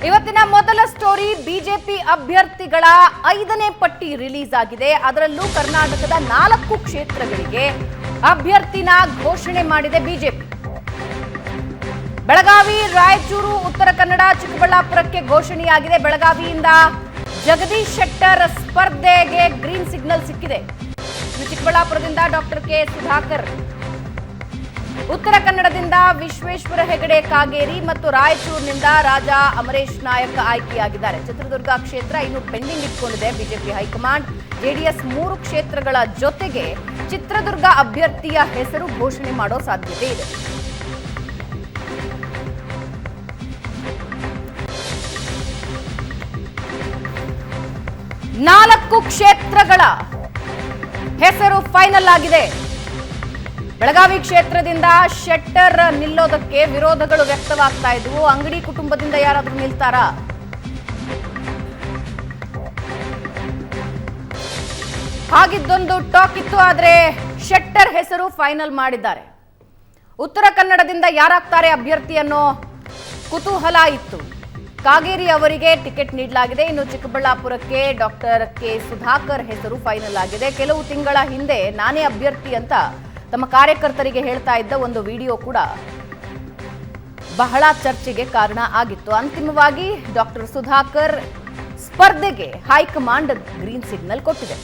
ಇವತ್ತಿನ ಮೊದಲ story BJP ಅಭ್ಯರ್ಥಿಗಳ 5ನೇ ಪಟ್ಟಿ ರಿಲೀಸ್ ಆಗಿದೆ. ಅದರಲ್ಲೂ ಕರ್ನಾಟಕದ 4 ಕ್ಷೇತ್ರಗಳಿಗೆ ಅಭ್ಯರ್ಥಿನ ಘೋಷಣೆ ಮಾಡಿದೆ ಬಿಜೆಪಿ. ಬೆಳಗಾವಿ, ರಾಯಚೂರು, ಉತ್ತರ ಕನ್ನಡ, ಚಿಕ್ಕಬಳ್ಳಾಪುರಕ್ಕೆ ಘೋಷಣೆಯಾಗಿದೆ. ಬೆಳಗಾವಿಯಿಂದ ಜಗದೀಶ್ ಶೆಟ್ಟರ್ ಸ್ಪರ್ಧೆಗೆ ಗ್ರೀನ್ ಸಿಗ್ನಲ್ ಸಿಕ್ಕಿದೆ. ಚಿಕ್ಕಬಳ್ಳಾಪುರದಿಂದ ಡಾಕ್ಟರ್ ಕೆ ಸುಧಾಕರ್, ಉತ್ತರ ಕನ್ನಡದಿಂದ ವಿಶ್ವೇಶ್ವರ ಹೆಗಡೆ ಕಾಗೇರಿ ಮತ್ತು ರಾಯಚೂರಿನಿಂದ ರಾಜಾ ಅಮರೇಶ್ ನಾಯಕ್ ಆಯ್ಕೆಯಾಗಿದ್ದಾರೆ. ಚಿತ್ರದುರ್ಗ ಕ್ಷೇತ್ರ ಇನ್ನು ಪೆಂಡಿಂಗ್ ಇಟ್ಕೊಂಡಿದೆ ಬಿಜೆಪಿ ಹೈಕಮಾಂಡ್. ಜೆಡಿಎಸ್ 3 ಕ್ಷೇತ್ರಗಳ ಜೊತೆಗೆ ಚಿತ್ರದುರ್ಗ ಅಭ್ಯರ್ಥಿಯ ಹೆಸರು ಘೋಷಣೆ ಮಾಡೋ ಸಾಧ್ಯತೆ ಇದೆ. ನಾಲ್ಕು ಕ್ಷೇತ್ರಗಳ ಹೆಸರು ಫೈನಲ್ ಆಗಿದೆ. ಬೆಳಗಾವಿ ಕ್ಷೇತ್ರದಿಂದ ಶೆಟ್ಟರ್ ನಿಲ್ಲೋದಕ್ಕೆ ವಿರೋಧಗಳು ವ್ಯಕ್ತವಾಗ್ತಾ ಇದ್ವು. ಅಂಗಡಿ ಕುಟುಂಬದಿಂದ ಯಾರಾದ್ರೂ ನಿಲ್ತಾರಾ? ಹಾಗಿದ್ದೊಂದು ಟಾಕ್ ಇತ್ತು. ಆದ್ರೆ ಶೆಟ್ಟರ್ ಹೆಸರು ಫೈನಲ್ ಮಾಡಿದ್ದಾರೆ. ಉತ್ತರ ಕನ್ನಡದಿಂದ ಯಾರಾಗ್ತಾರೆ ಅಭ್ಯರ್ಥಿ ಅನ್ನೋ ಕುತೂಹಲ ಇತ್ತು. ಕಾಗೇರಿ ಅವರಿಗೆ ಟಿಕೆಟ್ ನೀಡಲಾಗಿದೆ. ಇನ್ನು ಚಿಕ್ಕಬಳ್ಳಾಪುರಕ್ಕೆ ಡಾಕ್ಟರ್ ಕೆ ಸುಧಾಕರ್ ಹೆಸರು ಫೈನಲ್ ಆಗಿದೆ. ಕೆಲವು ತಿಂಗಳ ಹಿಂದೆ ನಾನೇ ಅಭ್ಯರ್ಥಿ ಅಂತ ತಮ್ಮ ಕಾರ್ಯಕರ್ತರಿಗೆ ಹೇಳ್ತಾ ಇದ್ದ ಒಂದು ವಿಡಿಯೋ ಕೂಡ ಬಹಳ ಚರ್ಚೆಗೆ ಕಾರಣ ಆಗಿತ್ತು. ಅಂತಿಮವಾಗಿ ಡಾಕ್ಟರ್ ಸುಧಾಕರ್ ಸ್ಪರ್ಧೆಗೆ ಹೈಕಮಾಂಡ್ ಗ್ರೀನ್ ಸಿಗ್ನಲ್ ಕೊಟ್ಟಿದೆ.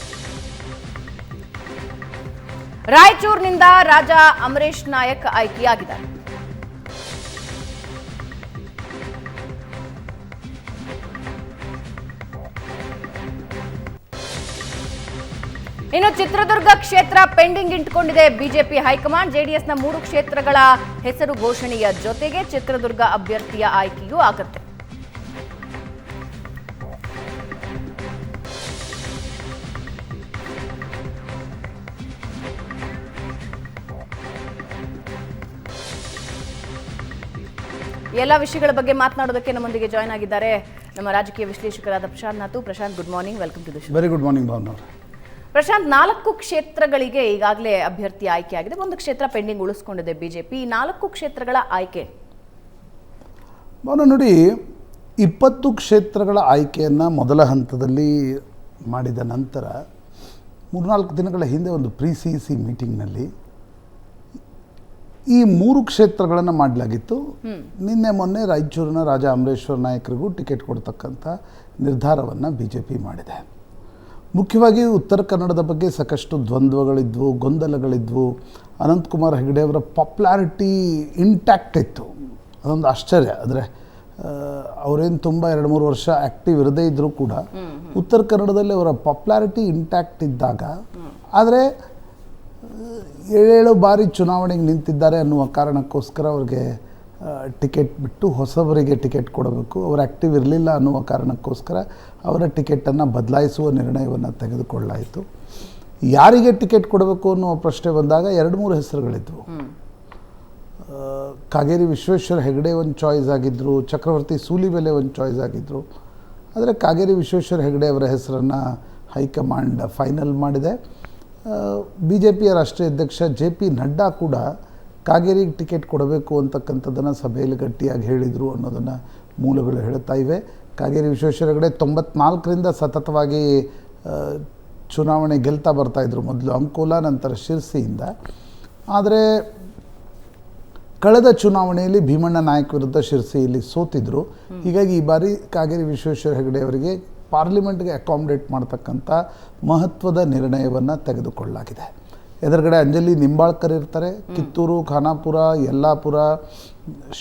ರಾಯಚೂರಿನಿಂದ ರಾಜಾ ಅಮರೇಶ್ ನಾಯಕ್ ಆಯ್ಕೆಯಾಗಿದ್ದಾರೆ. ಇನ್ನು ಚಿತ್ರದುರ್ಗ ಕ್ಷೇತ್ರ ಪೆಂಡಿಂಗ್ ಇಟ್ಕೊಂಡಿದೆ ಬಿಜೆಪಿ ಹೈಕಮಾಂಡ್. ಜೆಡಿಎಸ್ನ 3 ಕ್ಷೇತ್ರಗಳ ಹೆಸರು ಘೋಷಣೆಯ ಜೊತೆಗೆ ಚಿತ್ರದುರ್ಗ ಅಭ್ಯರ್ಥಿಯ ಆಯ್ಕೆಯೂ ಆಗುತ್ತೆ. ಎಲ್ಲ ವಿಷಯಗಳ ಬಗ್ಗೆ ಮಾತನಾಡೋದಕ್ಕೆ ನಮ್ಮೊಂದಿಗೆ ಜಾಯ್ನ್ ಆಗಿದ್ದಾರೆ ನಮ್ಮ ರಾಜಕೀಯ ವಿಶ್ಲೇಷಕರಾದ Prashant Natu. Prashant, good morning, welcome to the show. Very good morning Bhavana. Prashant, 4 ಕ್ಷೇತ್ರಗಳಿಗೆ ಈಗಾಗಲೇ ಅಭ್ಯರ್ಥಿ ಆಯ್ಕೆ ಆಗಿದೆ. 1 ಕ್ಷೇತ್ರ ಪೆಂಡಿಂಗ್ ಉಳಿಸ್ಕೊಂಡಿದೆ ಬಿಜೆಪಿ. 4 ಕ್ಷೇತ್ರಗಳ ಆಯ್ಕೆ ಭಾವನಾ ನೋಡಿ, 20 ಕ್ಷೇತ್ರಗಳ ಆಯ್ಕೆಯನ್ನು ಮೊದಲ ಹಂತದಲ್ಲಿ ಮಾಡಿದ ನಂತರ 3-4 ದಿನಗಳ ಹಿಂದೆ ಒಂದು ಪ್ರಿ-CEC ಮೀಟಿಂಗ್ನಲ್ಲಿ ಈ 3 ಕ್ಷೇತ್ರಗಳನ್ನು ಮಾಡಲಾಗಿತ್ತು. ನಿನ್ನೆ ಮೊನ್ನೆ ರಾಯಚೂರಿನ ರಾಜಾ ಅಮರೇಶ್ವರ ನಾಯಕರಿಗೂ ಟಿಕೆಟ್ ಕೊಡ್ತಕ್ಕಂಥ ನಿರ್ಧಾರವನ್ನು ಬಿಜೆಪಿ ಮಾಡಿದೆ. ಮುಖ್ಯವಾಗಿ ಉತ್ತರ ಕನ್ನಡದ ಬಗ್ಗೆ ಸಾಕಷ್ಟು ದ್ವಂದ್ವಗಳಿದ್ವು, ಗೊಂದಲಗಳಿದ್ವು. ಅನಂತಕುಮಾರ್ ಹೆಗಡೆ ಅವರ ಪಾಪ್ಯುಲಾರಿಟಿ ಇಂಟ್ಯಾಕ್ಟ್ ಇತ್ತು. ಅದೊಂದು ಆಶ್ಚರ್ಯ. ಆದರೆ ಅವರೇನು ತುಂಬ 2-3 ವರ್ಷ ಆ್ಯಕ್ಟಿವ್ ಇರದೇ ಇದ್ದರೂ ಕೂಡ ಉತ್ತರ ಕನ್ನಡದಲ್ಲಿ ಅವರ ಪಾಪ್ಯುಲಾರಿಟಿ ಇಂಟ್ಯಾಕ್ಟ್ ಇದ್ದಾಗ, ಆದರೆ 7 ಬಾರಿ ಚುನಾವಣೆಗೆ ನಿಂತಿದ್ದಾರೆ ಅನ್ನುವ ಕಾರಣಕ್ಕೋಸ್ಕರ ಅವ್ರಿಗೆ ಟಿಕೆಟ್ ಬಿಟ್ಟು ಹೊಸಬರಿಗೆ ಟಿಕೆಟ್ ಕೊಡಬೇಕು, ಅವರು ಆ್ಯಕ್ಟಿವ್ ಇರಲಿಲ್ಲ ಅನ್ನುವ ಕಾರಣಕ್ಕೋಸ್ಕರ ಅವರ ಟಿಕೆಟನ್ನು ಬದಲಾಯಿಸುವ ನಿರ್ಣಯವನ್ನು ತೆಗೆದುಕೊಳ್ಳಾಯಿತು. ಯಾರಿಗೆ ಟಿಕೆಟ್ ಕೊಡಬೇಕು ಅನ್ನುವ ಪ್ರಶ್ನೆ ಬಂದಾಗ 2-3 ಹೆಸರುಗಳಿದ್ವು. ಕಾಗೇರಿ ವಿಶ್ವೇಶ್ವರ ಹೆಗಡೆ ಒಂದು ಚಾಯ್ಸ್ ಆಗಿದ್ದರು, ಚಕ್ರವರ್ತಿ ಸೂಲಿಬೆಲೆ ಒಂದು ಚಾಯ್ಸ್ ಆಗಿದ್ದರು. ಆದರೆ ಕಾಗೇರಿ ವಿಶ್ವೇಶ್ವರ ಹೆಗಡೆ ಅವರ ಹೆಸರನ್ನು ಹೈಕಮಾಂಡ್ ಫೈನಲ್ ಮಾಡಿದೆ. ಬಿಜೆಪಿಯ ರಾಷ್ಟ್ರೀಯ ಅಧ್ಯಕ್ಷ JP ನಡ್ಡಾ ಕೂಡ ಕಾಗೇರಿಗೆ ಟಿಕೆಟ್ ಕೊಡಬೇಕು ಅಂತಕ್ಕಂಥದ್ದನ್ನು ಸಭೆಯಲ್ಲಿ ಗಟ್ಟಿಯಾಗಿ ಹೇಳಿದರು ಅನ್ನೋದನ್ನು ಮೂಲಗಳು ಹೇಳ್ತಾ ಇವೆ. ಕಾಗೇರಿ ವಿಶ್ವೇಶ್ವರ ಹೆಗಡೆ 94ರಿಂದ ಸತತವಾಗಿ ಚುನಾವಣೆ ಗೆಲ್ತಾ ಬರ್ತಾಯಿದ್ರು. ಮೊದಲು ಅಂಕೋಲ, ನಂತರ ಶಿರ್ಸಿಯಿಂದ. ಆದರೆ ಕಳೆದ ಚುನಾವಣೆಯಲ್ಲಿ ಭೀಮಣ್ಣ ನಾಯಕ್ ವಿರುದ್ಧ ಶಿರ್ಸಿಯಲ್ಲಿ ಸೋತಿದ್ರು. ಹೀಗಾಗಿ ಈ ಬಾರಿ ಕಾಗೇರಿ ವಿಶ್ವೇಶ್ವರ ಹೆಗಡೆ ಅವರಿಗೆ ಪಾರ್ಲಿಮೆಂಟ್ಗೆ ಅಕಾಮಡೇಟ್ ಮಾಡ್ತಕ್ಕಂಥ ಮಹತ್ವದ ನಿರ್ಣಯವನ್ನು ತೆಗೆದುಕೊಳ್ಳಲಾಗಿದೆ. ಎದುರುಗಡೆ ಅಂಜಲಿ ನಿಂಬಾಳ್ಕರ್ ಇರ್ತಾರೆ. ಕಿತ್ತೂರು, ಖಾನಾಪುರ, ಯಲ್ಲಾಪುರ,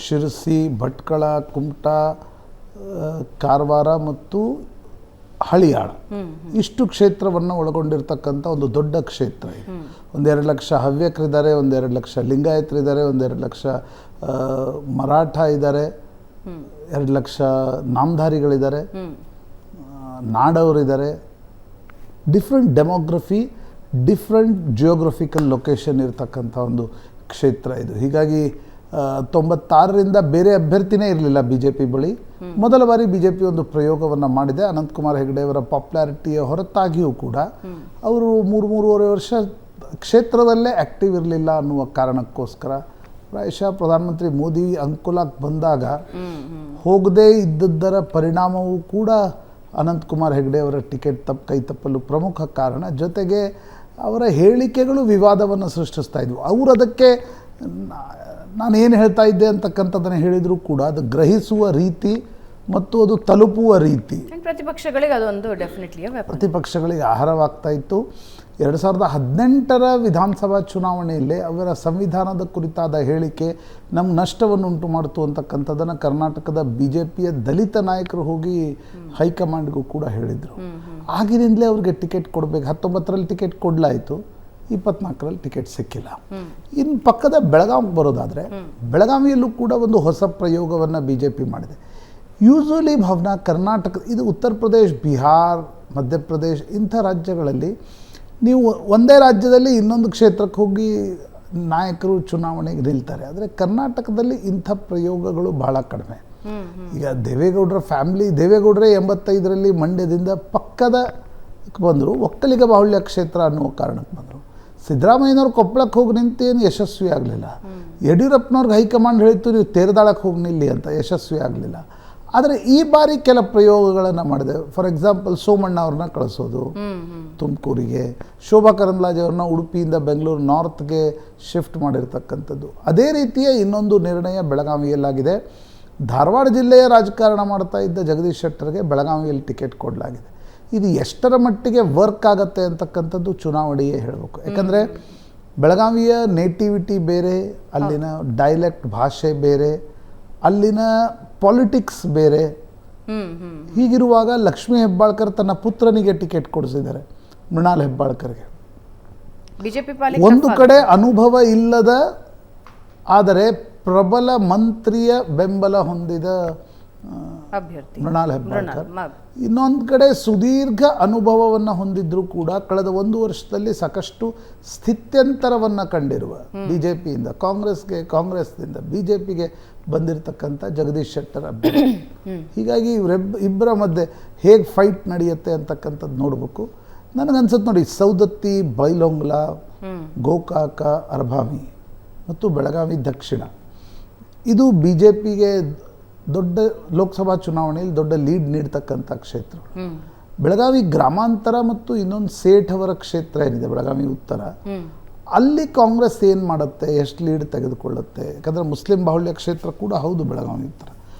ಶಿರ್ಸಿ, ಭಟ್ಕಳ, ಕುಮಟಾ, ಕಾರವಾರ ಮತ್ತು ಹಳಿಯಾಳ, ಇಷ್ಟು ಕ್ಷೇತ್ರವನ್ನು ಒಳಗೊಂಡಿರ್ತಕ್ಕಂಥ ಒಂದು ದೊಡ್ಡ ಕ್ಷೇತ್ರ ಇದು. 1-2 ಲಕ್ಷ ಹವ್ಯಕರಿದ್ದಾರೆ, 1-2 ಲಕ್ಷ ಲಿಂಗಾಯತರಿದ್ದಾರೆ, 1-2 ಲಕ್ಷ ಮರಾಠ ಇದ್ದಾರೆ, 2 ಲಕ್ಷ ನಾಮಧಾರಿಗಳಿದ್ದಾರೆ, ನಾಡವರಿದ್ದಾರೆ. Different demography, different geographical location ಇರತಕ್ಕಂಥ ಒಂದು ಕ್ಷೇತ್ರ ಇದು. ಹೀಗಾಗಿ 96ರಿಂದ ಬೇರೆ ಅಭ್ಯರ್ಥಿನೇ ಇರಲಿಲ್ಲ ಬಿಜೆಪಿ ಬಳಿ. ಮೊದಲ ಬಾರಿ ಬಿಜೆಪಿ ಒಂದು ಪ್ರಯೋಗವನ್ನು ಮಾಡಿದೆ. ಅನಂತಕುಮಾರ್ ಹೆಗಡೆ ಅವರ ಪಾಪ್ಯುಲಾರಿಟಿಯ ಹೊರತಾಗಿಯೂ ಕೂಡ ಅವರು 3-3.5 ವರ್ಷ ಕ್ಷೇತ್ರದಲ್ಲೇ ಆ್ಯಕ್ಟಿವ್ ಇರಲಿಲ್ಲ ಅನ್ನುವ ಕಾರಣಕ್ಕೋಸ್ಕರ ಪ್ರಾಯಶಃ ಪ್ರಧಾನಮಂತ್ರಿ ಮೋದಿ ಅಂಕುಲಕ್ಕೆ ಬಂದಾಗ ಹೋಗದೇ ಇದ್ದದ್ದರ ಪರಿಣಾಮವೂ ಕೂಡ ಅನಂತಕುಮಾರ್ ಹೆಗಡೆ ಅವರ ಟಿಕೆಟ್ ಕೈ ತಪ್ಪಲು ಪ್ರಮುಖ ಕಾರಣ. ಜೊತೆಗೆ ಅವರ ಹೇಳಿಕೆಗಳು ವಿವಾದವನ್ನು ಸೃಷ್ಟಿಸ್ತಾ ಇದ್ವು. ಅವರು ಅದಕ್ಕೆ ನಾನು ಏನು ಹೇಳ್ತಾ ಇದ್ದೆ ಅಂತಕ್ಕಂಥದ್ದನ್ನು ಹೇಳಿದರೂ ಕೂಡ ಅದು ಗ್ರಹಿಸುವ ರೀತಿ ಮತ್ತು ಅದು ತಲುಪುವ ರೀತಿ ಪ್ರತಿಪಕ್ಷಗಳಿಗೆ ಅದೊಂದು ಡೆಫಿನೆಟ್ಲಿ ಪ್ರತಿಪಕ್ಷಗಳಿಗೆ ಆಹಾರವಾಗ್ತಾ ಇತ್ತು. 2018 ವಿಧಾನಸಭಾ ಚುನಾವಣೆಯಲ್ಲಿ ಅವರ ಸಂವಿಧಾನದ ಕುರಿತಾದ ಹೇಳಿಕೆ ನಮ್ಮ ನಷ್ಟವನ್ನು ಉಂಟು ಮಾಡ್ತು ಅಂತಕ್ಕಂಥದ್ದನ್ನು ಕರ್ನಾಟಕದ BJPಯ ದಲಿತ ನಾಯಕರು ಹೋಗಿ ಹೈಕಮಾಂಡ್ಗೂ ಕೂಡ ಹೇಳಿದರು. ಆಗಿನಿಂದಲೇ ಅವ್ರಿಗೆ ಟಿಕೆಟ್ ಕೊಡಬೇಕು. 19ರಲ್ಲಿ ಟಿಕೆಟ್ ಕೊಡಲಾಯಿತು, 24ರಲ್ಲಿ ಟಿಕೆಟ್ ಸಿಕ್ಕಿಲ್ಲ. ಇನ್ನು ಪಕ್ಕದ ಬೆಳಗಾವಿಗೆ ಬರೋದಾದರೆ ಬೆಳಗಾವಿಯಲ್ಲೂ ಕೂಡ ಒಂದು ಹೊಸ ಪ್ರಯೋಗವನ್ನು BJP ಮಾಡಿದೆ. ಯೂಶ್ವಲಿ ಭಾವನಾ ಕರ್ನಾಟಕ, ಇದು ಉತ್ತರ ಪ್ರದೇಶ್, ಬಿಹಾರ್, ಮಧ್ಯಪ್ರದೇಶ್ ಇಂಥ ರಾಜ್ಯಗಳಲ್ಲಿ ನೀವು ಒಂದೇ ರಾಜ್ಯದಲ್ಲಿ ಇನ್ನೊಂದು ಕ್ಷೇತ್ರಕ್ಕೆ ಹೋಗಿ ನಾಯಕರು ಚುನಾವಣೆಗೆ ನಿಲ್ತಾರೆ. ಆದರೆ ಕರ್ನಾಟಕದಲ್ಲಿ ಇಂಥ ಪ್ರಯೋಗಗಳು ಬಹಳ ಕಡಿಮೆ. ಈಗ ದೇವೇಗೌಡರ ಫ್ಯಾಮಿಲಿ, ದೇವೇಗೌಡರೇ 85ರಲ್ಲಿ ಮಂಡ್ಯದಿಂದ ಪಕ್ಕದ ಬಂದರು, ಒಕ್ಕಲಿಗ ಬಾಹುಳ್ಯ ಕ್ಷೇತ್ರ ಅನ್ನುವ ಕಾರಣಕ್ಕೆ ಬಂದರು. ಸಿದ್ದರಾಮಯ್ಯನವ್ರು ಕೊಪ್ಪಳಕ್ಕೆ ಹೋಗಿ ನಿಂತೇನು ಯಶಸ್ವಿ ಆಗಲಿಲ್ಲ. ಯಡಿಯೂರಪ್ಪನವ್ರಿಗೆ ಹೈಕಮಾಂಡ್ ಹೇಳಿತ್ತು ನೀವು ತೇರದಾಳಕ್ಕೆ ಹೋಗಿ ನಿಲ್ಲಿ ಅಂತ, ಯಶಸ್ವಿ ಆಗಲಿಲ್ಲ. ಆದರೆ ಈ ಬಾರಿ ಕೆಲ ಪ್ರಯೋಗಗಳನ್ನು ಮಾಡಿದೆ. ಫಾರ್ ಎಕ್ಸಾಂಪಲ್ ಸೋಮಣ್ಣ ಅವ್ರನ್ನ ಕಳಿಸೋದು ತುಮಕೂರಿಗೆ, ಶೋಭಾ ಕರಂದ್ಲಾಜೆ ಅವ್ರನ್ನ ಉಡುಪಿಯಿಂದ ಬೆಂಗಳೂರು ನಾರ್ತ್ಗೆ ಶಿಫ್ಟ್ ಮಾಡಿರ್ತಕ್ಕಂಥದ್ದು. ಅದೇ ರೀತಿಯ ಇನ್ನೊಂದು ನಿರ್ಣಯ ಬೆಳಗಾವಿಯಲ್ಲಾಗಿದೆ. ಧಾರವಾಡ ಜಿಲ್ಲೆಯ ರಾಜಕಾರಣ ಮಾಡ್ತಾ ಇದ್ದ ಜಗದೀಶ್ ಶೆಟ್ಟರ್ಗೆ ಬೆಳಗಾವಿಯಲ್ಲಿ ಟಿಕೆಟ್ ಕೊಡಲಾಗಿದೆ. ಇದು ಎಷ್ಟರ ಮಟ್ಟಿಗೆ ವರ್ಕ್ ಆಗುತ್ತೆ ಅಂತಕ್ಕಂಥದ್ದು ಚುನಾವಣೆಯೇ ಹೇಳಬೇಕು. ಯಾಕಂದರೆ ಬೆಳಗಾವಿಯ ನೇಟಿವಿಟಿ ಬೇರೆ, ಅಲ್ಲಿನ ಡೈಲೆಕ್ಟ್ ಭಾಷೆ ಬೇರೆ, ಅಲ್ಲಿನ ಪಾಲಿಟಿಕ್ಸ್ ಬೇರೆ. ಹೀಗಿರುವಾಗ ಲಕ್ಷ್ಮೀ ಹೆಬ್ಬಾಳ್ಕರ್ ತನ್ನ ಪುತ್ರನಿಗೆ ಟಿಕೆಟ್ ಕೊಡಿಸಿದ್ದಾರೆ, ಮೃಣಾಲ್ ಹೆಬ್ಬಾಳ್ಕರ್ಗೆ. ಒಂದು ಕಡೆ ಅನುಭವ ಇಲ್ಲದ ಆದರೆ ಪ್ರಬಲ ಮಂತ್ರಿಯ ಬೆಂಬಲ ಹೊಂದಿದ ಅಭ್ಯರ್ಥಿ ಮೃಣಾಲ್ ಹೆಬ್ಬಾಳ್ಕರ್, ಇನ್ನೊಂದು ಕಡೆ ಸುದೀರ್ಘ ಅನುಭವವನ್ನು ಹೊಂದಿದ್ರೂ ಕೂಡ ಕಳೆದ 1 ವರ್ಷದಲ್ಲಿ ಸಾಕಷ್ಟು ಸ್ಥಿತ್ಯಂತರವನ್ನು ಕಂಡಿರುವ BJPಯಿಂದ ಕಾಂಗ್ರೆಸ್ಗೆ, ಕಾಂಗ್ರೆಸ್ನಿಂದ BJPಗೆ ಬಂದಿರತಕ್ಕಂಥ ಜಗದೀಶ್ ಶೆಟ್ಟರ್ ಅಭ್ಯರ್ಥಿ. ಹೀಗಾಗಿ ಇಬ್ಬರ ಮಧ್ಯೆ ಹೇಗೆ ಫೈಟ್ ನಡೆಯುತ್ತೆ ಅಂತಕ್ಕಂಥದ್ದು ನೋಡಬೇಕು. ನನಗನ್ಸುತ್ತೆ ನೋಡಿ, ಸೌದತ್ತಿ, ಬೈಲೊಂಗ್ಲ, ಗೋಕಾಕ, ಅರಭಾವಿ ಮತ್ತು ಬೆಳಗಾವಿ ದಕ್ಷಿಣ ಇದು BJPಗೆ ದೊಡ್ಡ ಲೋಕಸಭಾ ಚುನಾವಣೆಯಲ್ಲಿ ದೊಡ್ಡ ಲೀಡ್ ನೀಡ್ತಕ್ಕಂಥ ಕ್ಷೇತ್ರ. ಬೆಳಗಾವಿ ಗ್ರಾಮಾಂತರ ಮತ್ತು ಇನ್ನೊಂದು ಸೇಠ್ ಅವರ ಕ್ಷೇತ್ರ ಏನಿದೆ ಬೆಳಗಾವಿ ಉತ್ತರ, ಅಲ್ಲಿ ಕಾಂಗ್ರೆಸ್ ಏನು ಮಾಡುತ್ತೆ, ಎಷ್ಟು ಲೀಡ್ ತೆಗೆದುಕೊಳ್ಳುತ್ತೆ. ಯಾಕಂದರೆ ಮುಸ್ಲಿಂ ಬಾಹುಳ್ಯ ಕ್ಷೇತ್ರ ಕೂಡ ಹೌದು ಬೆಳಗಾವಿ ಉತ್ತರ,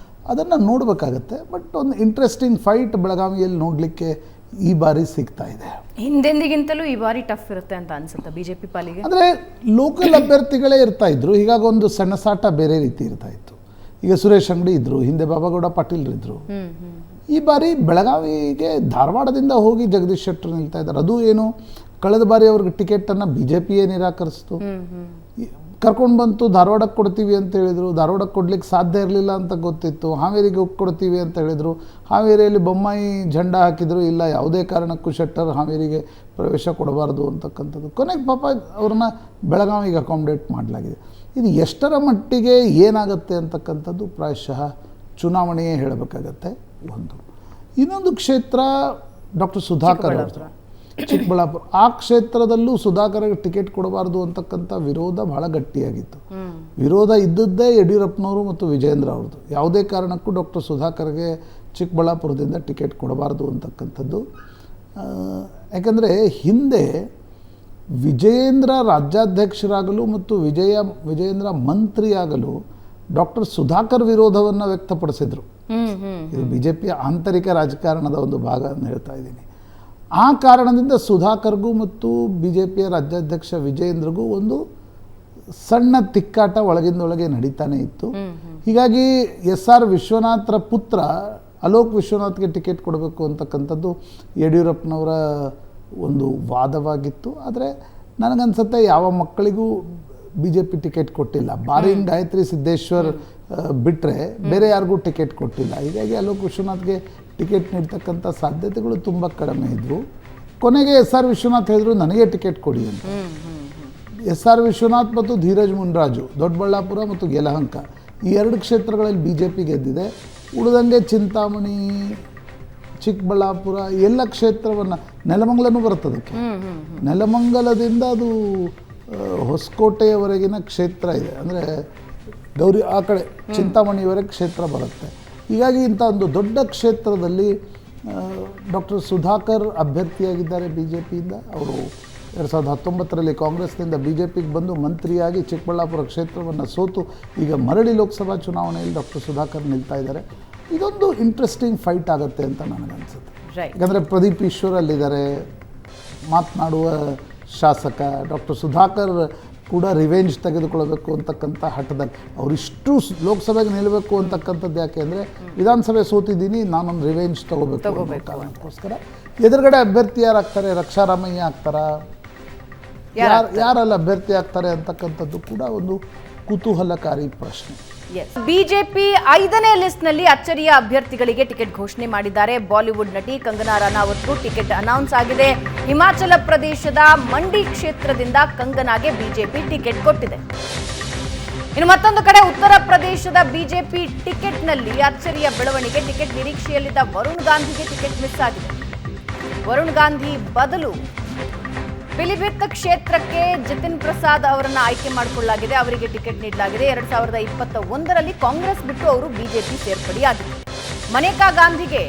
ಅದನ್ನು ನೋಡಬೇಕಾಗತ್ತೆ. ಬಟ್ ಒಂದು ಇಂಟ್ರೆಸ್ಟಿಂಗ್ ಫೈಟ್ ಬೆಳಗಾವಿಯಲ್ಲಿ ನೋಡಲಿಕ್ಕೆ ಈ ಬಾರಿ ಸಿಗ್ತಾ ಇದೆ. ಹಿಂದೆಂದಿಗಿಂತಲೂ ಈ ಬಾರಿ ಟಫ್ ಇರುತ್ತೆ ಅಂತ ಅನ್ಸುತ್ತೆ BJP ಪಾಲಿಗೆ. ಅಂದರೆ ಲೋಕಲ್ ಅಭ್ಯರ್ಥಿಗಳೇ ಇರ್ತಾ ಇದ್ರು, ಹೀಗಾಗಿ ಒಂದು ಸಣ್ಣ ಸಾಟ ಬೇರೆ ರೀತಿ ಇರ್ತಾ ಇತ್ತು. ಈಗ ಸುರೇಶ್ ಅಂಗಡಿ ಇದ್ದರು, ಹಿಂದೆ ಬಾಬಾಗೌಡ ಪಾಟೀಲ್ ಇದ್ದರು. ಈ ಬಾರಿ ಬೆಳಗಾವಿಗೆ ಧಾರವಾಡದಿಂದ ಹೋಗಿ ಜಗದೀಶ್ ಶೆಟ್ಟರ್ ನಿಲ್ತಾ ಇದ್ದಾರೆ. ಅದು ಏನು, ಕಳೆದ ಬಾರಿ ಅವ್ರಿಗೆ ಟಿಕೆಟನ್ನು BJPಯೇ ನಿರಾಕರಿಸ್ತು. ಕರ್ಕೊಂಡು ಬಂತು, ಧಾರವಾಡಕ್ಕೆ ಕೊಡ್ತೀವಿ ಅಂತ ಹೇಳಿದರು. ಧಾರವಾಡಕ್ಕೆ ಕೊಡ್ಲಿಕ್ಕೆ ಸಾಧ್ಯ ಇರಲಿಲ್ಲ ಅಂತ ಗೊತ್ತಿತ್ತು. ಹಾವೇರಿಗೆ ಹೋಗಿ ಕೊಡ್ತೀವಿ ಅಂತ ಹೇಳಿದರು. ಹಾವೇರಿಯಲ್ಲಿ ಬೊಮ್ಮಾಯಿ ಝಂಡಾ ಹಾಕಿದರು, ಇಲ್ಲ ಯಾವುದೇ ಕಾರಣಕ್ಕೂ ಶೆಟ್ಟರ್ ಹಾವೇರಿಗೆ ಪ್ರವೇಶ ಕೊಡಬಾರ್ದು ಅಂತಕ್ಕಂಥದ್ದು. ಕೊನೆಗೆ ಪಾಪ ಅವ್ರನ್ನ ಬೆಳಗಾವಿಗೆ ಅಕಾಮಿಡೇಟ್ ಮಾಡಲಾಗಿದೆ. ಇದು ಎಷ್ಟರ ಮಟ್ಟಿಗೆ ಏನಾಗುತ್ತೆ ಅಂತಕ್ಕಂಥದ್ದು ಪ್ರಾಯಶಃ ಚುನಾವಣೆಯೇ ಹೇಳಬೇಕಾಗತ್ತೆ. ಇನ್ನೊಂದು ಕ್ಷೇತ್ರ ಡಾಕ್ಟರ್ ಸುಧಾಕರ್ ಅವರು, ಚಿಕ್ಕಬಳ್ಳಾಪುರ. ಆ ಕ್ಷೇತ್ರದಲ್ಲೂ ಸುಧಾಕರ್ಗೆ ಟಿಕೆಟ್ ಕೊಡಬಾರ್ದು ಅಂತಕ್ಕಂಥ ವಿರೋಧ ಬಹಳ ಗಟ್ಟಿಯಾಗಿತ್ತು. ವಿರೋಧ ಇದ್ದದ್ದೇ ಯಡಿಯೂರಪ್ಪನವರು ಮತ್ತು ವಿಜೇಂದ್ರ ಅವ್ರದ್ದು. ಯಾವುದೇ ಕಾರಣಕ್ಕೂ ಡಾಕ್ಟರ್ ಸುಧಾಕರ್ಗೆ ಚಿಕ್ಕಬಳ್ಳಾಪುರದಿಂದ ಟಿಕೆಟ್ ಕೊಡಬಾರ್ದು ಅಂತಕ್ಕಂಥದ್ದು. ಯಾಕಂದರೆ ಹಿಂದೆ ವಿಜಯೇಂದ್ರ ರಾಜ್ಯಾಧ್ಯಕ್ಷರಾಗಲು ಮತ್ತು ವಿಜಯೇಂದ್ರ ಮಂತ್ರಿಯಾಗಲು ಡಾಕ್ಟರ್ ಸುಧಾಕರ್ ವಿರೋಧವನ್ನು ವ್ಯಕ್ತಪಡಿಸಿದರು. ಇದು BJPಯ ಆಂತರಿಕ ರಾಜಕಾರಣದ ಒಂದು ಭಾಗ ಅಂತ ಹೇಳ್ತಾ ಇದ್ದೀನಿ. ಆ ಕಾರಣದಿಂದ ಸುಧಾಕರ್ಗೂ ಮತ್ತು BJPಯ ರಾಜ್ಯಾಧ್ಯಕ್ಷ ವಿಜಯೇಂದ್ರಗೂ ಒಂದು ಸಣ್ಣ ತಿಕ್ಕಾಟ ಒಳಗಿಂದೊಳಗೆ ನಡೀತಾನೆ ಇತ್ತು. ಹೀಗಾಗಿ SR ವಿಶ್ವನಾಥ್ರ ಪುತ್ರ ಅಲೋಕ್ ವಿಶ್ವನಾಥ್ಗೆ ಟಿಕೆಟ್ ಕೊಡಬೇಕು ಅಂತಕ್ಕಂಥದ್ದು ಯಡಿಯೂರಪ್ಪನವರ ಒಂದು ವಾದವಾಗಿತ್ತು. ಆದರೆ ನನಗನ್ಸುತ್ತೆ ಯಾವ ಮಕ್ಕಳಿಗೂ BJP ಟಿಕೆಟ್ ಕೊಟ್ಟಿಲ್ಲ. ಬಾರಿಂಗ್ ಗಾಯತ್ರಿ ಸಿದ್ದೇಶ್ವರ್ ಬಿಟ್ಟರೆ ಬೇರೆ ಯಾರಿಗೂ ಟಿಕೆಟ್ ಕೊಟ್ಟಿಲ್ಲ. ಹೀಗಾಗಿ ಅಲೋಕ್ ವಿಶ್ವನಾಥ್ಗೆ ಟಿಕೆಟ್ ನೀಡ್ತಕ್ಕಂಥ ಸಾಧ್ಯತೆಗಳು ತುಂಬ ಕಡಿಮೆ ಇದ್ದರು. ಕೊನೆಗೆ SR ವಿಶ್ವನಾಥ್ ಹೇಳಿದ್ರು ನನಗೆ ಟಿಕೆಟ್ ಕೊಡಿ ಅಂತ. SR ವಿಶ್ವನಾಥ್ ಮತ್ತು ಧೀರಜ್ ಮುನ್ರಾಜು ದೊಡ್ಡಬಳ್ಳಾಪುರ ಮತ್ತು ಯಲಹಂಕ ಈ 2 ಕ್ಷೇತ್ರಗಳಲ್ಲಿ BJP ಗೆದ್ದಿದೆ. ಉಳಿದಂಗೆ ಚಿಂತಾಮಣಿ, ಚಿಕ್ಕಬಳ್ಳಾಪುರ ಎಲ್ಲ ಕ್ಷೇತ್ರವನ್ನು, ನೆಲಮಂಗಲನೂ ಬರ್ತದಕ್ಕೆ. ನೆಲಮಂಗಲದಿಂದ ಅದು ಹೊಸಕೋಟೆಯವರೆಗಿನ ಕ್ಷೇತ್ರ ಇದೆ. ಅಂದರೆ ಗೌರಿ ಆ ಕಡೆ ಚಿಂತಾಮಣಿಯವರೆಗೆ ಕ್ಷೇತ್ರ ಬರುತ್ತೆ. ಹೀಗಾಗಿ ಇಂಥ ಒಂದು ದೊಡ್ಡ ಕ್ಷೇತ್ರದಲ್ಲಿ ಡಾಕ್ಟರ್ ಸುಧಾಕರ್ ಅಭ್ಯರ್ಥಿಯಾಗಿದ್ದಾರೆ ಬಿ ಜೆ ಪಿಯಿಂದ. ಅವರು 2019ರಲ್ಲಿ ಕಾಂಗ್ರೆಸ್ನಿಂದ ಬಿ ಜೆ ಪಿಗೆ ಬಂದು ಮಂತ್ರಿಯಾಗಿ ಚಿಕ್ಕಬಳ್ಳಾಪುರ ಕ್ಷೇತ್ರವನ್ನು ಸೋತು ಈಗ ಮರಳಿ ಲೋಕಸಭಾ ಚುನಾವಣೆಯಲ್ಲಿ ಡಾಕ್ಟರ್ ಸುಧಾಕರ್ ನಿಲ್ತಾ ಇದ್ದಾರೆ. ಇದೊಂದು ಇಂಟ್ರೆಸ್ಟಿಂಗ್ ಫೈಟ್ ಆಗುತ್ತೆ ಅಂತ ನನಗನ್ಸುತ್ತೆ. ಯಾಕಂದರೆ ಪ್ರದೀಪ್ ಈಶ್ವರ್ ಅಲ್ಲಿದ್ದಾರೆ, ಮಾತನಾಡುವ ಶಾಸಕ. ಡಾಕ್ಟರ್ ಸುಧಾಕರ್ ಕೂಡ ರಿವೆಂಜ್ ತೆಗೆದುಕೊಳ್ಬೇಕು ಅಂತಕ್ಕಂಥ ಹಠದಲ್ಲಿ ಅವರಿಷ್ಟು ಲೋಕಸಭೆಗೆ ನಿಲ್ಲಬೇಕು ಅಂತಕ್ಕಂಥದ್ದು ಯಾಕೆ ಅಂದರೆ ವಿಧಾನಸಭೆ ಸೋತಿದ್ದೀನಿ, ನಾನೊಂದು ರಿವೆಂಜ್ ತಗೋಬೇಕು ಕಾರಣಕ್ಕೋಸ್ಕರ. ಎದುರುಗಡೆ ಅಭ್ಯರ್ಥಿ ಯಾರಾಗ್ತಾರೆ, ರಕ್ಷಾರಾಮಯ್ಯ ಆಗ್ತಾರಾ, ಯಾರೆಲ್ಲ ಅಭ್ಯರ್ಥಿ ಆಗ್ತಾರೆ ಅಂತಕ್ಕಂಥದ್ದು ಕೂಡ ಒಂದು ಕುತೂಹಲಕಾರಿ ಪ್ರಶ್ನೆ. ಬಿಜೆಪಿ 5ನೇ ಲಿಸ್ಟ್ನಲ್ಲಿ ಅಚ್ಚರಿಯ ಅಭ್ಯರ್ಥಿಗಳಿಗೆ ಟಿಕೆಟ್ ಘೋಷಣೆ ಮಾಡಿದ್ದಾರೆ. ಬಾಲಿವುಡ್ ನಟಿ ಕಂಗನಾ ರನೌತ್ಗೂ ಟಿಕೆಟ್ ಅನೌನ್ಸ್ ಆಗಿದೆ. ಹಿಮಾಚಲ ಪ್ರದೇಶದ ಮಂಡಿ ಕ್ಷೇತ್ರದಿಂದ ಕಂಗನಾಗೆ ಬಿಜೆಪಿ ಟಿಕೆಟ್ ಕೊಟ್ಟಿದೆ. ಇನ್ನು ಮತ್ತೊಂದು ಕಡೆ ಉತ್ತರ ಪ್ರದೇಶದ ಬಿಜೆಪಿ ಟಿಕೆಟ್ನಲ್ಲಿ ಅಚ್ಚರಿಯ ಬೆಳವಣಿಗೆ. ಟಿಕೆಟ್ ನಿರೀಕ್ಷೆಯಲ್ಲಿದ್ದ ವರುಣ್ ಗಾಂಧಿಗೆ ಟಿಕೆಟ್ ಮಿಸ್ ಆಗಿದೆ. ವರುಣ್ ಗಾಂಧಿ ಬದಲು ಪಿಲಿಭಿತ್ ಕ್ಷೇತ್ರಕ್ಕೆ ಜಿತಿನ್ ಪ್ರಸಾದ್ ಅವರನ್ನು ಆಯ್ಕೆ ಮಾಡಿಕೊಳ್ಳಲಾಗಿದೆ. ಅವರಿಗೆ ಟಿಕೆಟ್ ನೀಡಲಾಗಿದೆ. 2021ರಲ್ಲಿ ಕಾಂಗ್ರೆಸ್ ಬಿಟ್ಟು ಅವರು ಬಿಜೆಪಿ ಸೇರ್ಪಡೆಯಾಗಿದೆ. ಮನೇಕಾ ಗಾಂಧಿಗೆ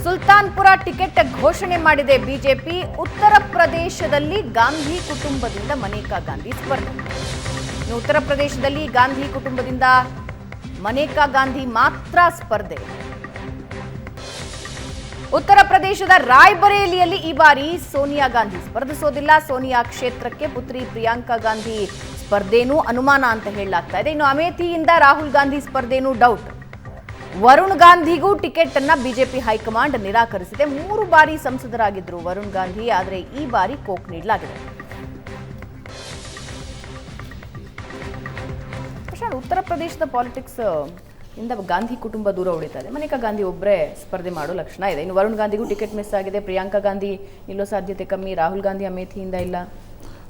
ಸುಲ್ತಾನ್ಪುರ ಟಿಕೆಟ್ ಘೋಷಣೆ ಮಾಡಿದೆ ಬಿಜೆಪಿ. ಉತ್ತರ ಪ್ರದೇಶದಲ್ಲಿ ಗಾಂಧಿ ಕುಟುಂಬದಿಂದ ಮನೇಕಾ ಗಾಂಧಿ ಸ್ಪರ್ಧೆ. ಉತ್ತರ ಪ್ರದೇಶದಲ್ಲಿ ಗಾಂಧಿ ಕುಟುಂಬದಿಂದ ಮನೇಕಾ ಗಾಂಧಿ ಮಾತ್ರ ಸ್ಪರ್ಧೆ. ಉತ್ತರ ಪ್ರದೇಶದ ರಾಯ್ಬರೇಲಿಯಲ್ಲಿ ಈ ಬಾರಿ ಸೋನಿಯಾ ಗಾಂಧಿ ಸ್ಪರ್ಧಿಸೋದಿಲ್ಲ. ಸೋನಿಯಾ ಕ್ಷೇತ್ರಕ್ಕೆ ಪುತ್ರಿ ಪ್ರಿಯಾಂಕಾ ಗಾಂಧಿ ಸ್ಪರ್ಧೆನೂ ಅನುಮಾನ ಅಂತ ಹೇಳಲಾಗ್ತಾ ಇದೆ. ಇನ್ನು ಅಮೇಥಿಯಿಂದ ರಾಹುಲ್ ಗಾಂಧಿ ಸ್ಪರ್ಧೆನೂ ಡೌಟ್. ವರುಣ್ ಗಾಂಧಿಗೂ ಟಿಕೆಟ್ ಅನ್ನ ಬಿಜೆಪಿ ಹೈಕಮಾಂಡ್ ನಿರಾಕರಿಸಿದೆ. 3 ಬಾರಿ ಸಂಸದರಾಗಿದ್ರು ವರುಣ್ ಗಾಂಧಿ, ಆದರೆ ಈ ಬಾರಿ ಕೋಕ್ ನೀಡಲಾಗಿದೆ. ಉತ್ತರ ಪ್ರದೇಶದ ಪಾಲಿಟಿಕ್ಸ್ ಇಂದ ಗಾಂಧಿ ಕುಟುಂಬ ದೂರ ಉಳಿತಾ ಇದೆ. ಮನೇಕಾ ಗಾಂಧಿ ಒಬ್ಬರೇ ಸ್ಪರ್ಧೆ ಮಾಡೋ ಲಕ್ಷಣ ಇದೆ. ಇನ್ನು ವರುಣ್ ಗಾಂಧಿಗೂ ಟಿಕೆಟ್ ಮಿಸ್ ಆಗಿದೆ. ಪ್ರಿಯಾಂಕಾ ಗಾಂಧಿ ನಿಲ್ಲೋ ಸಾಧ್ಯತೆ ಕಮ್ಮಿ. ರಾಹುಲ್ ಗಾಂಧಿ ಅಮೇಥಿಯಿಂದ ಇಲ್ಲ.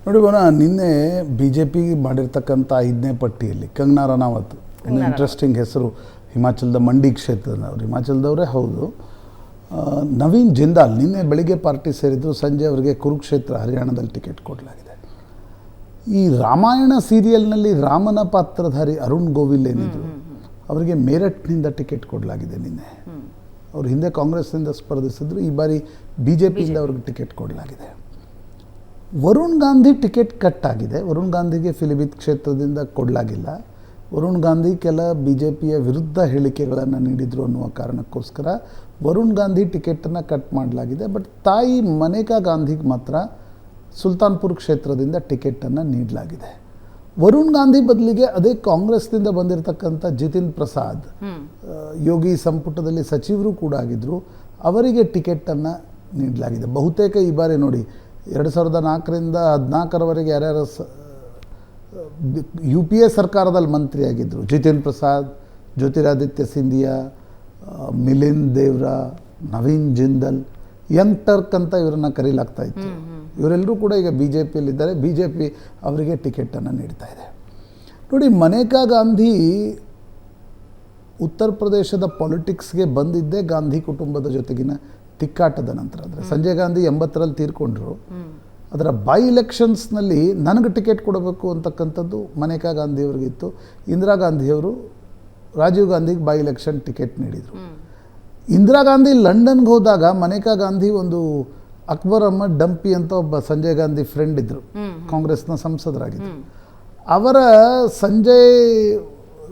ನೋಡಿ ನಿನ್ನೆ ಬಿ ಜೆ ಪಿ ಮಾಡಿರ್ತಕ್ಕಂಥ 5ನೇ ಪಟ್ಟಿಯಲ್ಲಿ ಕಂಗನಾ ರನೌತ್, ಒಂದು ಇಂಟ್ರೆಸ್ಟಿಂಗ್ ಹೆಸರು, ಹಿಮಾಚಲದ ಮಂಡಿ ಕ್ಷೇತ್ರದ, ಅವ್ರು ಹಿಮಾಚಲದವರೇ ಹೌದು. ನವೀನ್ ಜಿಂದಾಲ್ ನಿನ್ನೆ ಬೆಳಿಗ್ಗೆ ಪಾರ್ಟಿ ಸೇರಿದ್ರು, ಸಂಜೆ ಅವರಿಗೆ ಕುರುಕ್ಷೇತ್ರ ಹರಿಯಾಣದಲ್ಲಿ ಟಿಕೆಟ್ ಕೊಡಲಾಗಿದೆ. ಈ ರಾಮಾಯಣ ಸೀರಿಯಲ್ನಲ್ಲಿ ರಾಮನ ಪಾತ್ರಧಾರಿ ಅರುಣ್ ಗೋವಿಲ್ ಏನಿದ್ರು, ಅವರಿಗೆ ಮೇರಠ್ನಿಂದ ಟಿಕೆಟ್ ಕೊಡಲಾಗಿದೆ ನಿನ್ನೆ. ಅವರು ಹಿಂದೆ ಕಾಂಗ್ರೆಸ್ನಿಂದ ಸ್ಪರ್ಧಿಸಿದ್ರು, ಈ ಬಾರಿ ಬಿ ಜೆ ಪಿಯಿಂದ ಅವ್ರಿಗೆ ಟಿಕೆಟ್ ಕೊಡಲಾಗಿದೆ. ವರುಣ್ ಗಾಂಧಿ ಟಿಕೆಟ್ ಕಟ್ ಆಗಿದೆ. ವರುಣ್ ಗಾಂಧಿಗೆ ಪಿಲಿಭಿತ್ ಕ್ಷೇತ್ರದಿಂದ ಕೊಡಲಾಗಿಲ್ಲ. ವರುಣ್ ಗಾಂಧಿ ಕೆಲ ಬಿ ಜೆ ಪಿಯ ವಿರುದ್ಧ ಹೇಳಿಕೆಗಳನ್ನು ನೀಡಿದರು ಅನ್ನುವ ಕಾರಣಕ್ಕೋಸ್ಕರ ವರುಣ್ ಗಾಂಧಿ ಟಿಕೆಟನ್ನು ಕಟ್ ಮಾಡಲಾಗಿದೆ. ಬಟ್ ತಾಯಿ ಮನೇಕಾ ಗಾಂಧಿಗೆ ಮಾತ್ರ ಸುಲ್ತಾನ್ಪುರ್ ಕ್ಷೇತ್ರದಿಂದ ಟಿಕೆಟನ್ನು ನೀಡಲಾಗಿದೆ. ವರುಣ್ ಗಾಂಧಿ ಬದಲಿಗೆ ಅದೇ ಕಾಂಗ್ರೆಸ್ನಿಂದ ಬಂದಿರತಕ್ಕಂಥ ಜಿತಿನ್ ಪ್ರಸಾದ್, ಯೋಗಿ ಸಂಪುಟದಲ್ಲಿ ಸಚಿವರು ಕೂಡ ಆಗಿದ್ದರು, ಅವರಿಗೆ ಟಿಕೆಟನ್ನು ನೀಡಲಾಗಿದೆ. ಬಹುತೇಕ ಈ ಬಾರಿ ನೋಡಿ 2004ರಿಂದ 2014ರವರೆಗೆ ಯಾರ್ಯಾರು ಯು ಪಿ ಎ ಸರ್ಕಾರದಲ್ಲಿ ಮಂತ್ರಿಯಾಗಿದ್ದರು, ಜಿತಿನ್ ಪ್ರಸಾದ್, ಜ್ಯೋತಿರಾದಿತ್ಯ ಸಿಂಧಿಯಾ, ಮಿಲಿಂದ್ ದೇವ್ರಾ, ನವೀನ್ ಜಿಂದಲ್, ಯಂಗ್ ಟರ್ಕ್ ಅಂತ ಇವರನ್ನು ಕರೀಲಾಗ್ತಾ ಇತ್ತು. ಇವರೆಲ್ಲರೂ ಕೂಡ ಈಗ ಬಿ ಜೆ ಪಿಯಲ್ಲಿದ್ದಾರೆ. ಬಿ ಜೆ ಪಿ ಅವರಿಗೆ ಟಿಕೆಟನ್ನು ನೀಡ್ತಾ ಇದೆ. ನೋಡಿ, ಮನೇಕಾ ಗಾಂಧಿ ಉತ್ತರ ಪ್ರದೇಶದ ಪೊಲಿಟಿಕ್ಸ್ಗೆ ಬಂದಿದ್ದೇ ಗಾಂಧಿ ಕುಟುಂಬದ ಜೊತೆಗಿನ ತಿಕ್ಕಾಟದ ನಂತರ. ಅಂದರೆ ಸಂಜಯ್ ಗಾಂಧಿ 80ರಲ್ಲಿ ತೀರ್ಕೊಂಡ್ರು. ಅದರ ಬೈ ಎಲೆಕ್ಷನ್ಸ್ನಲ್ಲಿ ನನಗೆ ಟಿಕೆಟ್ ಕೊಡಬೇಕು ಅಂತಕ್ಕಂಥದ್ದು ಮನೇಕಾ ಗಾಂಧಿಯವ್ರಿಗಿತ್ತು. ಇಂದಿರಾ ಗಾಂಧಿಯವರು ರಾಜೀವ್ ಗಾಂಧಿಗೆ ಬೈ ಎಲೆಕ್ಷನ್ ಟಿಕೆಟ್ ನೀಡಿದರು. ಇಂದಿರಾ ಗಾಂಧಿ ಲಂಡನ್ಗೆ ಹೋದಾಗ ಮನೇಕಾ ಗಾಂಧಿ ಒಂದು ಅಕ್ಬರ್ ಅಹ್ಮದ್ ಡಂಪಿ ಅಂತ ಒಬ್ಬ ಸಂಜಯ್ ಗಾಂಧಿ ಫ್ರೆಂಡ್ ಇದ್ದರು, ಕಾಂಗ್ರೆಸ್ನ ಸಂಸದರಾಗಿದ್ದರು. ಅವರ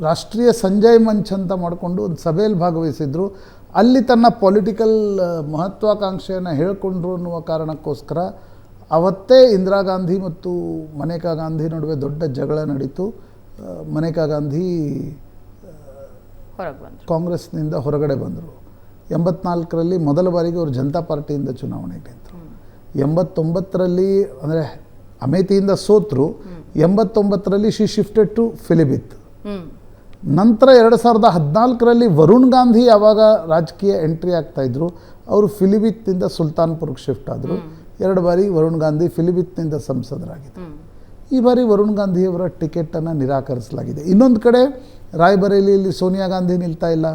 ರಾಷ್ಟ್ರೀಯ ಸಂಜಯ್ ಮಂಚ್ ಅಂತ ಮಾಡಿಕೊಂಡು ಒಂದು ಸಭೆಯಲ್ಲಿ ಭಾಗವಹಿಸಿದ್ರು. ಅಲ್ಲಿ ತನ್ನ ಪೊಲಿಟಿಕಲ್ ಮಹತ್ವಾಕಾಂಕ್ಷೆಯನ್ನು ಹೇಳಿಕೊಂಡ್ರು ಅನ್ನುವ ಕಾರಣಕ್ಕೋಸ್ಕರ ಅವತ್ತೇ ಇಂದಿರಾ ಗಾಂಧಿ ಮತ್ತು ಮನೇಕಾ ಗಾಂಧಿ ನಡುವೆ ದೊಡ್ಡ ಜಗಳ ನಡೀತು. ಮನೇಕಾ ಗಾಂಧಿ ಕಾಂಗ್ರೆಸ್ನಿಂದ ಹೊರಗಡೆ ಬಂದರು. 84ರಲ್ಲಿ ಮೊದಲ ಬಾರಿಗೆ ಅವರು ಜನತಾ ಪಾರ್ಟಿಯಿಂದ ಚುನಾವಣೆಗೆ ನಿಂತರು. 89ರಲ್ಲಿ ಅಂದರೆ ಅಮೇಥಿಯಿಂದ ಸೋತರು. 89ರಲ್ಲಿ ಶಿ ಶಿಫ್ಟೆಡ್ ಟು ಪಿಲಿಭಿತ್. ನಂತರ 2014ರಲ್ಲಿ ವರುಣ್ ಗಾಂಧಿ ಯಾವಾಗ ರಾಜಕೀಯ ಎಂಟ್ರಿ ಆಗ್ತಾಯಿದ್ರು, ಅವರು ಪಿಲಿಭಿತ್ನಿಂದ ಸುಲ್ತಾನ್ಪುರ್ಗೆ ಶಿಫ್ಟ್ ಆದರು. 2 ಬಾರಿ ವರುಣ್ ಗಾಂಧಿ ಪಿಲಿಭಿತ್ನಿಂದ ಸಂಸದರಾಗಿದ್ದರು. ಈ ಬಾರಿ ವರುಣ್ ಗಾಂಧಿಯವರ ಟಿಕೆಟನ್ನು ನಿರಾಕರಿಸಲಾಗಿದೆ. ಇನ್ನೊಂದು ಕಡೆ ರಾಯ್ಬರೇಲಿಯಲ್ಲಿ ಸೋನಿಯಾ ಗಾಂಧಿ ನಿಲ್ತಾ ಇಲ್ಲ.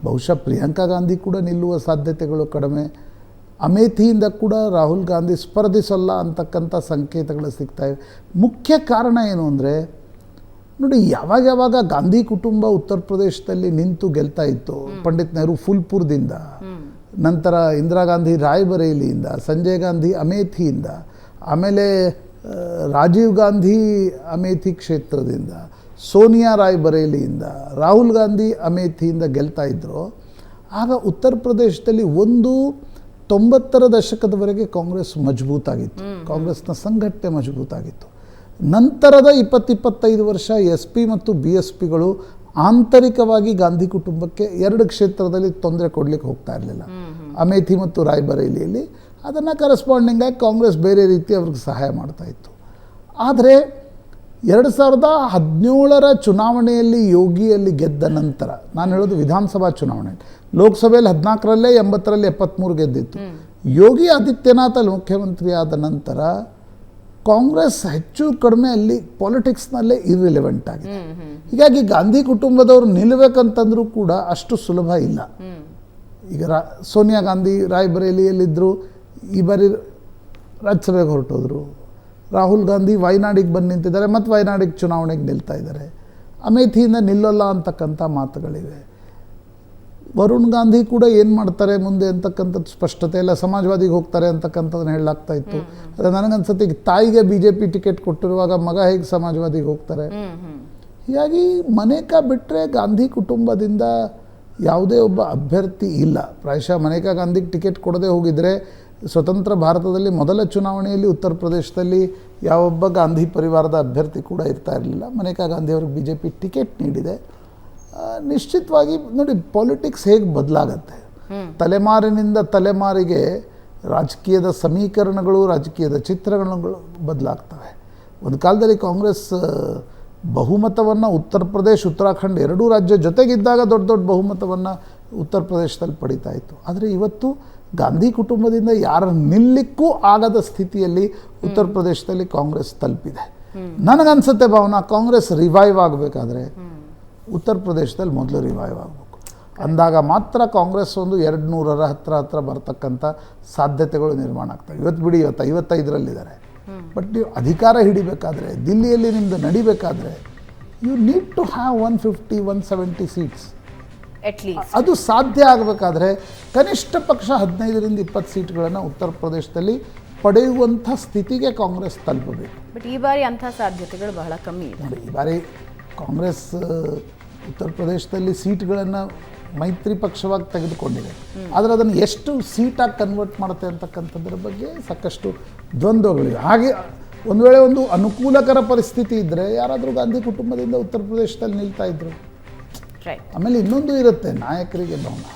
ಬಹುಶಃ ಪ್ರಿಯಾಂಕಾ ಗಾಂಧಿ ಕೂಡ ನಿಲ್ಲುವ ಸಾಧ್ಯತೆಗಳು ಕಡಿಮೆ. ಅಮೇಥಿಯಿಂದ ಕೂಡ ರಾಹುಲ್ ಗಾಂಧಿ ಸ್ಪರ್ಧಿಸಲ್ಲ ಅಂತಕ್ಕಂಥ ಸಂಕೇತಗಳು ಸಿಗ್ತಾಯಿವೆ. ಮುಖ್ಯ ಕಾರಣ ಏನು ಅಂದರೆ ನೋಡಿ, ಯಾವಾಗ ಗಾಂಧಿ ಕುಟುಂಬ ಉತ್ತರ ಪ್ರದೇಶದಲ್ಲಿ ನಿಂತು ಗೆಲ್ತಾ ಇತ್ತು, ಪಂಡಿತ್ ನೆಹರು ಫುಲ್ಪುರದಿಂದ, ನಂತರ ಇಂದಿರಾ ಗಾಂಧಿ ರಾಯ್ಬರೇಲಿಯಿಂದ, ಸಂಜಯ್ ಗಾಂಧಿ ಅಮೇಥಿಯಿಂದ, ಆಮೇಲೆ ರಾಜೀವ್ ಗಾಂಧಿ ಅಮೇಥಿ ಕ್ಷೇತ್ರದಿಂದ, ಸೋನಿಯಾ ರಾಯ್ಬರೇಲಿಯಿಂದ, ರಾಹುಲ್ ಗಾಂಧಿ ಅಮೇಥಿಯಿಂದ ಗೆಲ್ತಾ ಇದ್ದರು. ಆಗ ಉತ್ತರ ಪ್ರದೇಶದಲ್ಲಿ 90ರ ದಶಕದವರೆಗೆ ಕಾಂಗ್ರೆಸ್ ಮಜಬೂತಾಗಿತ್ತು, ಕಾಂಗ್ರೆಸ್ನ ಸಂಘಟನೆ ಮಜಬೂತಾಗಿತ್ತು. ನಂತರದ 20-25 ವರ್ಷ SP ಮತ್ತು BSPಗಳು ಆಂತರಿಕವಾಗಿ ಗಾಂಧಿ ಕುಟುಂಬಕ್ಕೆ 2 ಕ್ಷೇತ್ರದಲ್ಲಿ ತೊಂದರೆ ಕೊಡಲಿಕ್ಕೆ ಹೋಗ್ತಾ ಇರಲಿಲ್ಲ, ಅಮೇಥಿ ಮತ್ತು ರಾಯ್ಬರೇಲಿಯಲ್ಲಿ. ಅದನ್ನು ಕರೆಸ್ಪಾಂಡಿಂಗ್ ಆಗಿ ಕಾಂಗ್ರೆಸ್ ಬೇರೆ ರೀತಿ ಅವ್ರಿಗೆ ಸಹಾಯ ಮಾಡ್ತಾ ಇತ್ತು. ಆದರೆ 2017ರ ಚುನಾವಣೆಯಲ್ಲಿ ಯೋಗಿಯಲ್ಲಿ ಗೆದ್ದ ನಂತರ, ನಾನು ಹೇಳೋದು ವಿಧಾನಸಭಾ ಚುನಾವಣೆ, ಲೋಕಸಭೆಯಲ್ಲಿ 14ರಲ್ಲೇ 80ರಲ್ಲಿ 73 ಗೆದ್ದಿತ್ತು. ಯೋಗಿ ಆದಿತ್ಯನಾಥ್ ಅಲ್ಲಿ ಮುಖ್ಯಮಂತ್ರಿ ಆದ ನಂತರ ಕಾಂಗ್ರೆಸ್ ಹೆಚ್ಚು ಕಡಿಮೆ ಅಲ್ಲಿ ಪಾಲಿಟಿಕ್ಸ್ನಲ್ಲೇ ಇರ್ರಿಲೆವೆಂಟ್ ಆಗಿದೆ. ಹೀಗಾಗಿ ಗಾಂಧಿ ಕುಟುಂಬದವರು ನಿಲ್ಲಬೇಕಂತಂದ್ರೂ ಕೂಡ ಅಷ್ಟು ಸುಲಭ ಇಲ್ಲ. ಈಗ ಸೋನಿಯಾ ಗಾಂಧಿ ರಾಯ್ಬರೇಲಿಯಲ್ಲಿದ್ದರು, ಈ ಬಾರಿ ರಾಜ್ಯಸಭೆಗೆ ಹೊರಟೋದ್ರು. ರಾಹುಲ್ ಗಾಂಧಿ ವಯನಾಡಿಗೆ ಬಂದು ನಿಂತಿದ್ದಾರೆ, ಮತ್ತು ವಯನಾಡಿಗೆ ಚುನಾವಣೆಗೆ ನಿಲ್ತಾ ಇದ್ದಾರೆ. ಅಮೇಥಿಯಿಂದ ನಿಲ್ಲಲ್ಲ ಅಂತಕ್ಕಂಥ ಮಾತುಗಳಿವೆ. ವರುಣ್ ಗಾಂಧಿ ಕೂಡ ಏನು ಮಾಡ್ತಾರೆ ಮುಂದೆ ಅಂತಕ್ಕಂಥದ್ದು ಸ್ಪಷ್ಟತೆ ಇಲ್ಲ. ಸಮಾಜವಾದಿಗೆ ಹೋಗ್ತಾರೆ ಅಂತಕ್ಕಂಥದ್ದನ್ನ ಹೇಳಲಾಗ್ತಾ ಇತ್ತು. ಆದರೆ ನನಗನ್ಸುತ್ತೆ ಈಗ ತಾಯಿಗೆ BJP ಟಿಕೆಟ್ ಕೊಟ್ಟಿರುವಾಗ ಮಗ ಹೇಗೆ ಸಮಾಜವಾದಿಗೆ ಹೋಗ್ತಾರೆ? ಹೀಗಾಗಿ ಮನೇಕಾ ಬಿಟ್ಟರೆ ಗಾಂಧಿ ಕುಟುಂಬದಿಂದ ಯಾವುದೇ ಒಬ್ಬ ಅಭ್ಯರ್ಥಿ ಇಲ್ಲ. ಪ್ರಾಯಶಃ ಮನೇಕಾ ಗಾಂಧಿಗೆ ಟಿಕೆಟ್ ಕೊಡದೆ ಹೋಗಿದರೆ ಸ್ವತಂತ್ರ ಭಾರತದಲ್ಲಿ ಮೊದಲ ಚುನಾವಣೆಯಲ್ಲಿ ಉತ್ತರ ಪ್ರದೇಶದಲ್ಲಿ ಯಾವೊಬ್ಬ ಗಾಂಧಿ ಪರಿವಾರದ ಅಭ್ಯರ್ಥಿ ಕೂಡ ಇರ್ತಾ ಇರಲಿಲ್ಲ. ಮನೇಕಾ ಗಾಂಧಿ ಅವ್ರಿಗೆ BJP ಟಿಕೆಟ್ ನೀಡಿದೆ. ನಿಶ್ಚಿತವಾಗಿ ನೋಡಿ, ಪಾಲಿಟಿಕ್ಸ್ ಹೇಗೆ ಬದಲಾಗತ್ತೆ, ತಲೆಮಾರಿನಿಂದ ತಲೆಮಾರಿಗೆ ರಾಜಕೀಯದ ಸಮೀಕರಣಗಳು, ರಾಜಕೀಯದ ಚಿತ್ರಗಳು ಬದಲಾಗ್ತವೆ. ಒಂದು ಕಾಲದಲ್ಲಿ ಕಾಂಗ್ರೆಸ್ ಬಹುಮತವನ್ನು ಉತ್ತರ ಪ್ರದೇಶ, ಉತ್ತರಾಖಂಡ್ ಎರಡೂ ರಾಜ್ಯ ಜೊತೆಗಿದ್ದಾಗ ದೊಡ್ಡ ದೊಡ್ಡ ಬಹುಮತವನ್ನು ಉತ್ತರ ಪ್ರದೇಶದಲ್ಲಿ ಪಡಿತಾ ಇತ್ತು. ಆದರೆ ಇವತ್ತು ಗಾಂಧಿ ಕುಟುಂಬದಿಂದ ಯಾರ ನಿಲ್ಲಕ್ಕೂ ಆಗದ ಸ್ಥಿತಿಯಲ್ಲಿ ಉತ್ತರ ಪ್ರದೇಶದಲ್ಲಿ ಕಾಂಗ್ರೆಸ್ ತಲುಪಿದೆ. ನನಗನ್ಸುತ್ತೆ ಭಾವನಾ, ಕಾಂಗ್ರೆಸ್ ರಿವೈವ್ ಆಗಬೇಕಾದ್ರೆ ಉತ್ತರ ಪ್ರದೇಶದಲ್ಲಿ ಮೊದಲು ರಿವೈವ್ ಆಗಬೇಕು. ಅಂದಾಗ ಮಾತ್ರ ಕಾಂಗ್ರೆಸ್ ಒಂದು 200ರ ಹತ್ರ ಬರ್ತಕ್ಕಂಥ ಸಾಧ್ಯತೆಗಳು ನಿರ್ಮಾಣ ಆಗ್ತವೆ. ಇವತ್ತು ಬಿಡಿ, 55ರಲ್ಲಿದ್ದಾರೆ. ಬಟ್ ನೀವು ಅಧಿಕಾರ ಹಿಡಿಬೇಕಾದ್ರೆ, ದಿಲ್ಲಿಯಲ್ಲಿ ನಿಮ್ಮದು ನಡಿಬೇಕಾದ್ರೆ, you need to have 150-170 seats. ಅದು ಸಾಧ್ಯ ಆಗಬೇಕಾದ್ರೆ ಕನಿಷ್ಠ ಪಕ್ಷ 15-20 ಸೀಟ್ಗಳನ್ನು ಉತ್ತರ ಪ್ರದೇಶದಲ್ಲಿ ಪಡೆಯುವಂಥ ಸ್ಥಿತಿಗೆ ಕಾಂಗ್ರೆಸ್ ತಲುಪಬೇಕು. ಬಟ್ ಈ ಬಾರಿ ಅಂಥ ಸಾಧ್ಯತೆಗಳು ಬಹಳ ಕಮ್ಮಿ ಇದೆ. ನೋಡಿ, ಈ ಬಾರಿ ಕಾಂಗ್ರೆಸ್ ಉತ್ತರ ಪ್ರದೇಶದಲ್ಲಿ ಸೀಟ್ಗಳನ್ನು ಮೈತ್ರಿ ಪಕ್ಷವಾಗಿ ತೆಗೆದುಕೊಂಡಿದೆ. ಆದರೆ ಅದನ್ನು ಎಷ್ಟು ಸೀಟಾಗಿ ಕನ್ವರ್ಟ್ ಮಾಡುತ್ತೆ ಅಂತಕ್ಕಂಥದ್ರ ಬಗ್ಗೆ ಸಾಕಷ್ಟು ದ್ವಂದ್ವಗಳಿವೆ. ಹಾಗೆ ಒಂದು ವೇಳೆ ಒಂದು ಅನುಕೂಲಕರ ಪರಿಸ್ಥಿತಿ ಇದ್ದರೆ ಯಾರಾದರೂ ಗಾಂಧಿ ಕುಟುಂಬದಿಂದ ಉತ್ತರ ಪ್ರದೇಶದಲ್ಲಿ ನಿಲ್ತಾ ಇದ್ರು. ಆಮೇಲೆ ಇನ್ನೊಂದು ಇರುತ್ತೆ ನಾಯಕರಿಗೆ ಭಾವನ.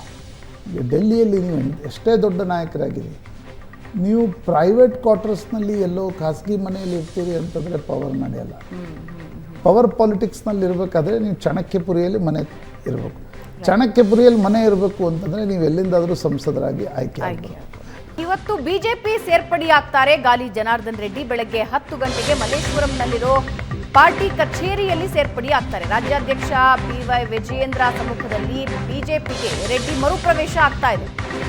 ಈಗ ಡೆಲ್ಲಿಯಲ್ಲಿ ನೀವು ಎಷ್ಟೇ ದೊಡ್ಡ ನಾಯಕರಾಗಿರಿ, ನೀವು ಪ್ರೈವೇಟ್ ಕ್ವಾರ್ಟರ್ಸ್ನಲ್ಲಿ ಎಲ್ಲೋ ಖಾಸಗಿ ಮನೆಯಲ್ಲಿ ಇರ್ತೀರಿ ಅಂತಂದರೆ ಪವರ್ ನಡೆಯಲ್ಲ. ಪವರ್ ಪಾಲಿಟಿಕ್ಸ್ನಲ್ಲಿ ಇರಬೇಕಾದ್ರೆ ನೀವು ಚಾಣಕ್ಯಪುರಿಯಲ್ಲಿ ಮನೆ ಇರಬೇಕು. ಚಾಣಕ್ಯಪುರಿಯಲ್ಲಿ ಮನೆ ಇರಬೇಕು ಅಂತಂದರೆ ನೀವು ಎಲ್ಲಿಂದಾದರೂ ಸಂಸದರಾಗಿ ಆಯ್ಕೆ ಆಗಬೇಕು. ಇವತ್ತು BJP ಸೇರ್ಪಡೆಯಾಗ್ತಾರೆ ಗಾಲಿ ಜನಾರ್ದನ್ ರೆಡ್ಡಿ. ಬೆಳಗ್ಗೆ 10 ಗಂಟೆಗೆ ಮಲ್ಲೇಶ್ವರಂನಲ್ಲಿರೋ ಪಾರ್ಟಿ ಕಚೇರಿಯಲ್ಲಿ ಸೇರ್ಪಡೆಯಾಗ್ತಾರೆ. ರಾಜ್ಯಾಧ್ಯಕ್ಷ BY ವಿಜಯೇಂದ್ರ ಸಮ್ಮುಖದಲ್ಲಿ BJPಗೆ ರೆಡ್ಡಿ ಮರುಪ್ರವೇಶ ಆಗ್ತಾ ಇದೆ.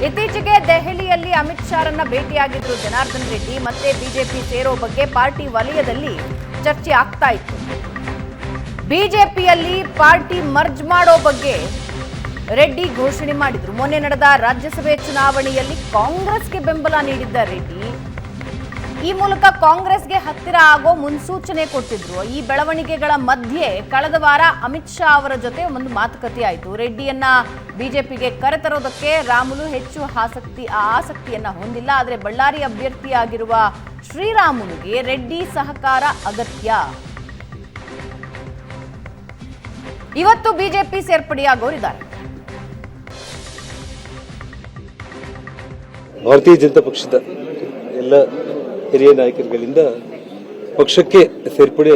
ಇತ್ತೀಚೆಗೆ ದೆಹಲಿಯಲ್ಲಿ ಅಮಿತ್ ಶಾರನ್ನ ಭೇಟಿಯಾಗಿದ್ರು ಜನಾರ್ದನ್ ರೆಡ್ಡಿ. ಮತ್ತೆ BJP ಸೇರೋ ಬಗ್ಗೆ ಪಾರ್ಟಿ ವಲಯದಲ್ಲಿ ಚರ್ಚೆ ಆಗ್ತಾ ಇತ್ತು. BJPಯಲ್ಲಿ ಪಾರ್ಟಿ ಮರ್ಜ್ ಮಾಡೋ ಬಗ್ಗೆ ರೆಡ್ಡಿ ಘೋಷಣೆ ಮಾಡಿದ್ರು. ಮೊನ್ನೆ ನಡೆದ ರಾಜ್ಯಸಭೆ ಚುನಾವಣೆಯಲ್ಲಿ ಕಾಂಗ್ರೆಸ್ಗೆ ಬೆಂಬಲ ನೀಡಿದ್ದ ರೆಡ್ಡಿ ಈ ಮೂಲಕ ಕಾಂಗ್ರೆಸ್ಗೆ ಹತ್ತಿರ ಆಗೋ ಮುನ್ಸೂಚನೆ ಕೊಟ್ಟಿದ್ರು. ಈ ಬೆಳವಣಿಗೆಗಳ ಮಧ್ಯೆ ಕಳೆದ ವಾರ ಅಮಿತ್ ಶಾ ಅವರ ಜೊತೆ ಒಂದು ಮಾತುಕತೆ ಆಯಿತು. ರೆಡ್ಡಿಯನ್ನ BJPಗೆ ಕರೆತರೋದಕ್ಕೆ ರಾಮುಲು ಹೆಚ್ಚು ಆಸಕ್ತಿಯನ್ನ ಹೊಂದಿಲ್ಲ. ಆದರೆ ಬಳ್ಳಾರಿ ಅಭ್ಯರ್ಥಿಯಾಗಿರುವ ಶ್ರೀರಾಮುಲುಗೆ ರೆಡ್ಡಿ ಸಹಕಾರ ಅಗತ್ಯ. ಇವತ್ತು BJP ಸೇರ್ಪಡೆಯಾಗೋರಿದ್ದಾರೆ. ಭಾರತೀಯ ಜನತಾ ಪಕ್ಷದ ಎಲ್ಲ ಹಿರಿಯ ನಾಯಕರುಗಳಿಂದ ಪಕ್ಷಕ್ಕೆ ಸೇರ್ಪಡೆ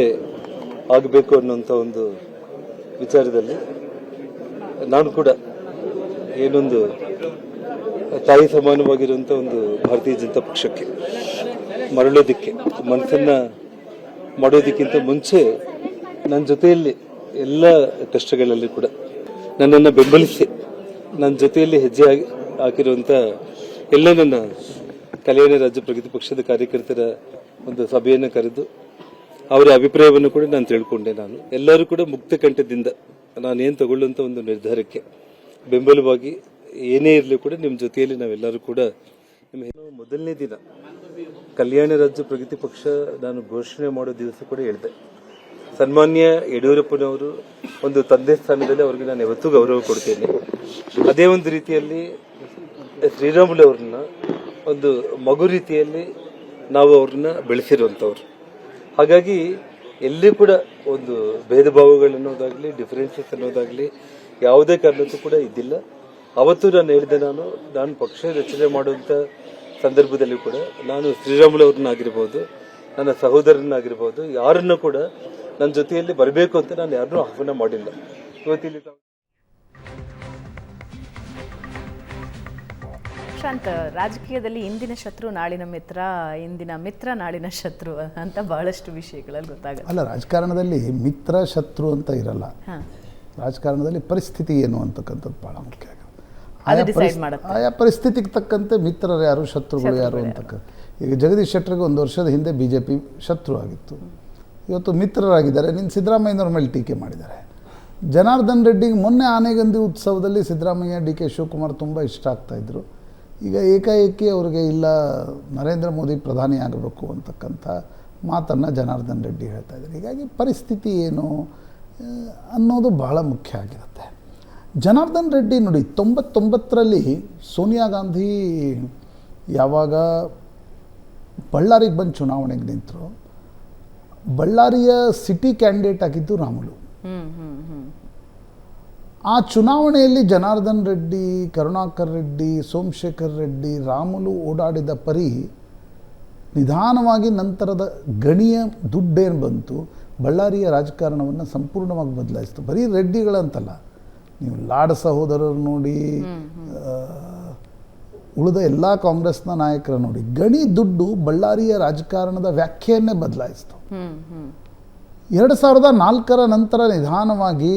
ಆಗಬೇಕು ಅನ್ನುವಂಥ ಒಂದು ವಿಚಾರದಲ್ಲಿ ನಾನು ಕೂಡ ಏನೊಂದು ತಾಯಿ ಸಮಾನವಾಗಿರುವಂಥ ಒಂದು ಭಾರತೀಯ ಜನತಾ ಪಕ್ಷಕ್ಕೆ ಮರಳೋದಕ್ಕೆ ಮನಸ್ಸನ್ನು ಮಾಡೋದಕ್ಕಿಂತ ಮುಂಚೆ ನನ್ನ ಜೊತೆಯಲ್ಲಿ ಎಲ್ಲ ಕಷ್ಟಗಳಲ್ಲಿ ಕೂಡ ನನ್ನನ್ನು ಬೆಂಬಲಿಸಿ ನನ್ನ ಜೊತೆಯಲ್ಲಿ ಹೆಜ್ಜೆ ಹಾಕಿರುವಂಥ ಎಲ್ಲ ನನ್ನ ಕಲ್ಯಾಣ ರಾಜ್ಯ ಪ್ರಗತಿ ಪಕ್ಷದ ಕಾರ್ಯಕರ್ತರ ಒಂದು ಸಭೆಯನ್ನು ಕರೆದು ಅವರ ಅಭಿಪ್ರಾಯವನ್ನು ಕೂಡ ನಾನು ತಿಳ್ಕೊಂಡೆ. ಎಲ್ಲರೂ ಕೂಡ ಮುಕ್ತ ಕಂಠದಿಂದ ನಾನೇನು ತಗೊಳ್ಳುವಂತ ಒಂದು ನಿರ್ಧಾರಕ್ಕೆ ಬೆಂಬಲವಾಗಿ ಏನೇ ಇರಲಿ ಕೂಡ ನಿಮ್ಮ ಜೊತೆಯಲ್ಲಿ ನಾವೆಲ್ಲರೂ ಕೂಡ ಮೊದಲನೇ ದಿನ ಕಲ್ಯಾಣ ರಾಜ್ಯ ಪ್ರಗತಿ ಪಕ್ಷ ನಾನು ಘೋಷಣೆ ಮಾಡೋ ದಿವಸ ಕೂಡ ಹೇಳಿದೆ, ಸನ್ಮಾನ್ಯ ಯಡಿಯೂರಪ್ಪನವರು ಒಂದು ತಂದೆ ಸ್ಥಾನದಲ್ಲಿ ಅವರಿಗೆ ನಾನು ಯಾವತ್ತೂ ಗೌರವ ಕೊಡ್ತೇನೆ. ಅದೇ ಒಂದು ರೀತಿಯಲ್ಲಿ ಶ್ರೀರಾಮುಲು ಅವ್ರನ್ನ ಒಂದು ಮಗು ರೀತಿಯಲ್ಲಿ ನಾವು ಅವ್ರನ್ನ ಬೆಳೆಸಿರುವಂಥವ್ರು. ಹಾಗಾಗಿ ಎಲ್ಲಿ ಕೂಡ ಒಂದು ಭೇದ ಭಾವಗಳನ್ನೋದಾಗ್ಲಿ ಡಿಫರೆನ್ಸಸ್ ಅನ್ನೋದಾಗ್ಲಿ ಯಾವುದೇ ಕಾರಣಕ್ಕೂ ಕೂಡ ಇದ್ದಿಲ್ಲ. ಅವತ್ತು ನಾನು ಹೇಳಿದೆ, ನಾನು ಪಕ್ಷ ರಚನೆ ಮಾಡುವಂಥ ಸಂದರ್ಭದಲ್ಲಿ ಕೂಡ ನಾನು ಶ್ರೀರಾಮುಲು ಅವ್ರನ್ನಾಗಿರ್ಬೋದು, ನನ್ನ ಸಹೋದರನಾಗಿರ್ಬೋದು, ಯಾರನ್ನು ಕೂಡ ನನ್ನ ಜೊತೆಯಲ್ಲಿ ಬರಬೇಕು ಅಂತ ನಾನು ಯಾರನ್ನೂ ಆಹ್ವಾನ ಮಾಡಿಲ್ಲ. ಇವತ್ತಿಲ್ಲಿ ಶಾಂತ, ರಾಜಕೀಯದಲ್ಲಿ ಇಂದಿನ ಶತ್ರು ನಾಳಿನ ಮಿತ್ರ, ಇಂದಿನ ಮಿತ್ರ ನಾಳಿನ ಶತ್ರು ಅಂತ ಬಹಳಷ್ಟು ವಿಷಯಗಳಲ್ಲಿ ಗೊತ್ತಾಗುತ್ತೆ. ಅಲ್ಲ, ರಾಜಕಾರಣದಲ್ಲಿ ಮಿತ್ರ ಶತ್ರು ಅಂತ ಇರಲ್ಲ. ರಾಜಕಾರಣದಲ್ಲಿ ಪರಿಸ್ಥಿತಿ ಏನು ಅಂತಕ್ಕಂಥದ್ದು ಭಾಳ ಮುಖ್ಯ ಆಗುತ್ತೆ. ಆಯಾ ಪರಿಸ್ಥಿತಿಗೆ ತಕ್ಕಂತೆ ಮಿತ್ರರು ಯಾರು, ಶತ್ರುಗಳು ಯಾರು ಅಂತಕ್ಕಂಥ. ಈಗ ಜಗದೀಶ್ ಶೆಟ್ಟರ್ಗೆ 1 ವರ್ಷದ ಹಿಂದೆ BJP ಶತ್ರು ಆಗಿತ್ತು, ಇವತ್ತು ಮಿತ್ರರಾಗಿದ್ದಾರೆ. ಸಿದ್ದರಾಮಯ್ಯನವ್ರ ಮೇಲೆ ಟೀಕೆ ಮಾಡಿದ್ದಾರೆ. ಜನಾರ್ದನ್ ರೆಡ್ಡಿಗೆ ಮೊನ್ನೆ ಆನೆಗಂದಿ ಉತ್ಸವದಲ್ಲಿ ಸಿದ್ದರಾಮಯ್ಯ, DK ಶಿವಕುಮಾರ್ ತುಂಬ ಇಷ್ಟ ಆಗ್ತಾಯಿದ್ರು. ಈಗ ಏಕಾಏಕಿ ಅವ್ರಿಗೆ ಇಲ್ಲ ನರೇಂದ್ರ ಮೋದಿ ಪ್ರಧಾನಿ ಆಗಬೇಕು ಅಂತಕ್ಕಂಥ ಮಾತನ್ನು ಜನಾರ್ದನ್ ರೆಡ್ಡಿ ಹೇಳ್ತಾ ಇದ್ದಾರೆ. ಹೀಗಾಗಿ ಪರಿಸ್ಥಿತಿ ಏನು ಅನ್ನೋದು ಬಹಳ ಮುಖ್ಯ ಆಗಿರುತ್ತೆ. ಜನಾರ್ದನ್ ರೆಡ್ಡಿ ನೋಡಿ, 99ರಲ್ಲಿ ಸೋನಿಯಾ ಗಾಂಧಿ ಯಾವಾಗ ಬಳ್ಳಾರಿಗೆ ಬಂದು ಚುನಾವಣೆಗೆ ನಿಂತರು, ಬಳ್ಳಾರಿಯ ಸಿಟಿ ಕ್ಯಾಂಡಿಡೇಟ್ ಆಗಿದ್ದು ರಾಮುಲು. ಆ ಚುನಾವಣೆಯಲ್ಲಿ ಜನಾರ್ದನ್ ರೆಡ್ಡಿ, ಕರುಣಾಕರ್ ರೆಡ್ಡಿ, ಸೋಮಶೇಖರ್ ರೆಡ್ಡಿ, ರಾಮುಲು ಓಡಾಡಿದ ಪರಿ ನಿಧಾನವಾಗಿ ನಂತರದ ಗಣಿಯ ದುಡ್ಡೇನು ಬಂತು, ಬಳ್ಳಾರಿಯ ರಾಜಕಾರಣವನ್ನು ಸಂಪೂರ್ಣವಾಗಿ ಬದಲಾಯಿಸ್ತು. ಬರೀ ರೆಡ್ಡಿಗಳಂತಲ್ಲ, ನೀವು ಲಾಡ್ ಸಹೋದರರು ನೋಡಿ, ಉಳಿದ ಎಲ್ಲ ಕಾಂಗ್ರೆಸ್ನ ನಾಯಕರ ನೋಡಿ, ಗಣಿ ದುಡ್ಡು ಬಳ್ಳಾರಿಯ ರಾಜಕಾರಣದ ವ್ಯಾಖ್ಯೆಯನ್ನೇ ಬದಲಾಯಿಸ್ತು. 2004ರ ನಂತರ ನಿಧಾನವಾಗಿ,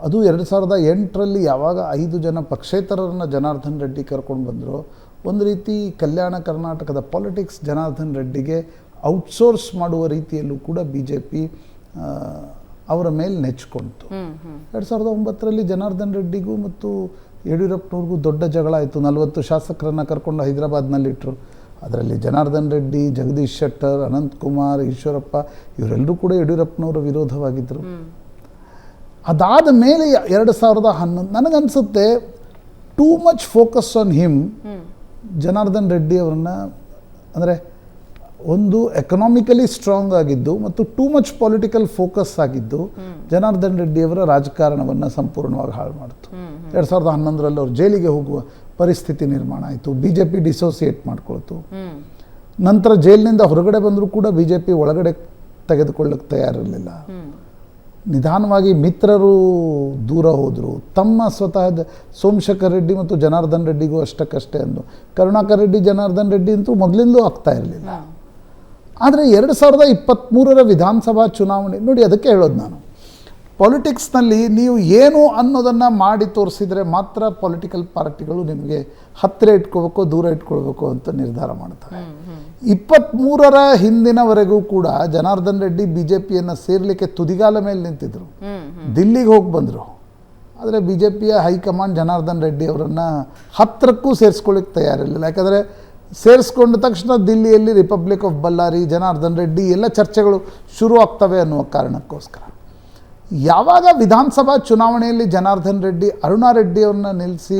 ಅದು 2008ರಲ್ಲಿ ಯಾವಾಗ 5 ಜನ ಪಕ್ಷೇತರರನ್ನು ಜನಾರ್ದನ್ ರೆಡ್ಡಿ ಕರ್ಕೊಂಡು ಬಂದರು, ಒಂದು ರೀತಿ ಕಲ್ಯಾಣ ಕರ್ನಾಟಕದ ಪಾಲಿಟಿಕ್ಸ್ ಜನಾರ್ದನ್ ರೆಡ್ಡಿಗೆ ಔಟ್ಸೋರ್ಸ್ ಮಾಡುವ ರೀತಿಯಲ್ಲೂ ಕೂಡ BJP ಅವರ ಮೇಲೆ ನೆಚ್ಕೊಳ್ತು. 2009ರಲ್ಲಿ ಜನಾರ್ದನ್ ರೆಡ್ಡಿಗೂ ಮತ್ತು ಯಡಿಯೂರಪ್ಪನವ್ರಿಗೂ ದೊಡ್ಡ ಜಗಳ ಆಯಿತು. 40 ಶಾಸಕರನ್ನು ಕರ್ಕೊಂಡು ಹೈದರಾಬಾದ್ನಲ್ಲಿಟ್ಟರು. ಅದರಲ್ಲಿ ಜನಾರ್ದನ್ ರೆಡ್ಡಿ, ಜಗದೀಶ್ ಶೆಟ್ಟರ್, ಅನಂತಕುಮಾರ್, ಈಶ್ವರಪ್ಪ ಇವರೆಲ್ಲರೂ ಕೂಡ ಯಡಿಯೂರಪ್ಪನವರ ವಿರೋಧವಾಗಿದ್ದರು. ಅದಾದ ಮೇಲೆ 2011 ನನಗನ್ಸುತ್ತೆ too much focus on him, Janardhan Reddy ಅವರನ್ನ, ಅಂದರೆ ಒಂದು ಎಕನಾಮಿಕಲಿ ಸ್ಟ್ರಾಂಗ್ ಆಗಿದ್ದು ಮತ್ತು ಟೂ ಮಚ್ ಪೊಲಿಟಿಕಲ್ ಫೋಕಸ್ ಆಗಿದ್ದು ಜನಾರ್ದನ್ ರೆಡ್ಡಿಯವರ ರಾಜಕಾರಣವನ್ನು ಸಂಪೂರ್ಣವಾಗಿ ಹಾಳು ಮಾಡಿತು. 2011ರಲ್ಲಿ ಅವರು ಜೈಲಿಗೆ ಹೋಗುವ ಪರಿಸ್ಥಿತಿ ನಿರ್ಮಾಣ ಆಯಿತು. BJP ಡಿಸೋಸಿಯೇಟ್ ಮಾಡ್ಕೊಳ್ತು. ನಂತರ ಜೈಲಿನಿಂದ ಹೊರಗಡೆ ಬಂದರೂ ಕೂಡ BJP ಒಳಗಡೆ ತೆಗೆದುಕೊಳ್ಳಕ್ಕೆ ತಯಾರಿರಲಿಲ್ಲ. ನಿಧಾನವಾಗಿ ಮಿತ್ರರು ದೂರ ಹೋದರು. ತಮ್ಮ ಸ್ವತಃ ಸೋಮಶೇಖರ್ ರೆಡ್ಡಿ ಮತ್ತು ಜನಾರ್ದನ್ ರೆಡ್ಡಿಗೂ ಅಷ್ಟಕ್ಕಷ್ಟೇ ಅಂದು. ಕರುಣಾಕರ್ ರೆಡ್ಡಿ, ಜನಾರ್ದನ್ ರೆಡ್ಡಿ ಅಂತೂ ಮೊದಲಿಂದಲೂ ಆಗ್ತಾ ಇರಲಿಲ್ಲ. ಆದರೆ 2023ರ ವಿಧಾನಸಭಾ ಚುನಾವಣೆ ನೋಡಿ, ಅದಕ್ಕೆ ಹೇಳೋದು ನಾನು, ಪಾಲಿಟಿಕ್ಸ್ನಲ್ಲಿ ನೀವು ಏನು ಅನ್ನೋದನ್ನು ಮಾಡಿ ತೋರಿಸಿದರೆ ಮಾತ್ರ ಪೊಲಿಟಿಕಲ್ ಪಾರ್ಟಿಗಳು ನಿಮಗೆ ಹತ್ತಿರ ಇಟ್ಕೋಬೇಕು, ದೂರ ಇಟ್ಕೊಳ್ಬೇಕು ಅಂತ ನಿರ್ಧಾರ ಮಾಡ್ತಾರೆ. 23ರ ಹಿಂದಿನವರೆಗೂ ಕೂಡ ಜನಾರ್ದನ್ ರೆಡ್ಡಿ BJPಯನ್ನು ಸೇರ್ಲಿಕ್ಕೆ ತುದಿಗಾಲ ಮೇಲೆ ನಿಂತಿದ್ರು, ದಿಲ್ಲಿಗೆ ಹೋಗಿ ಬಂದರು. ಆದರೆ BJPಯ ಹೈಕಮಾಂಡ್ ಜನಾರ್ದನ್ ರೆಡ್ಡಿ ಅವರನ್ನು ಹತ್ತಿರಕ್ಕೂ ಸೇರಿಸ್ಕೊಳ್ಳಿಕ್ಕೆ ತಯಾರಿರಲಿಲ್ಲ. ಯಾಕಂದರೆ ಸೇರಿಸ್ಕೊಂಡ ತಕ್ಷಣ ದಿಲ್ಲಿಯಲ್ಲಿ ರಿಪಬ್ಲಿಕ್ ಆಫ್ ಬಳ್ಳಾರಿ, ಜನಾರ್ದನ್ ರೆಡ್ಡಿ ಎಲ್ಲ ಚರ್ಚೆಗಳು ಶುರು ಆಗ್ತವೆ ಅನ್ನುವ ಕಾರಣಕ್ಕೋಸ್ಕರ ಯಾವಾಗ ವಿಧಾನಸಭಾ ಚುನಾವಣೆಯಲ್ಲಿ ಜನಾರ್ದನ್ ರೆಡ್ಡಿ ಅರುಣಾ ರೆಡ್ಡಿ ಅವ್ರನ್ನ ನಿಲ್ಲಿಸಿ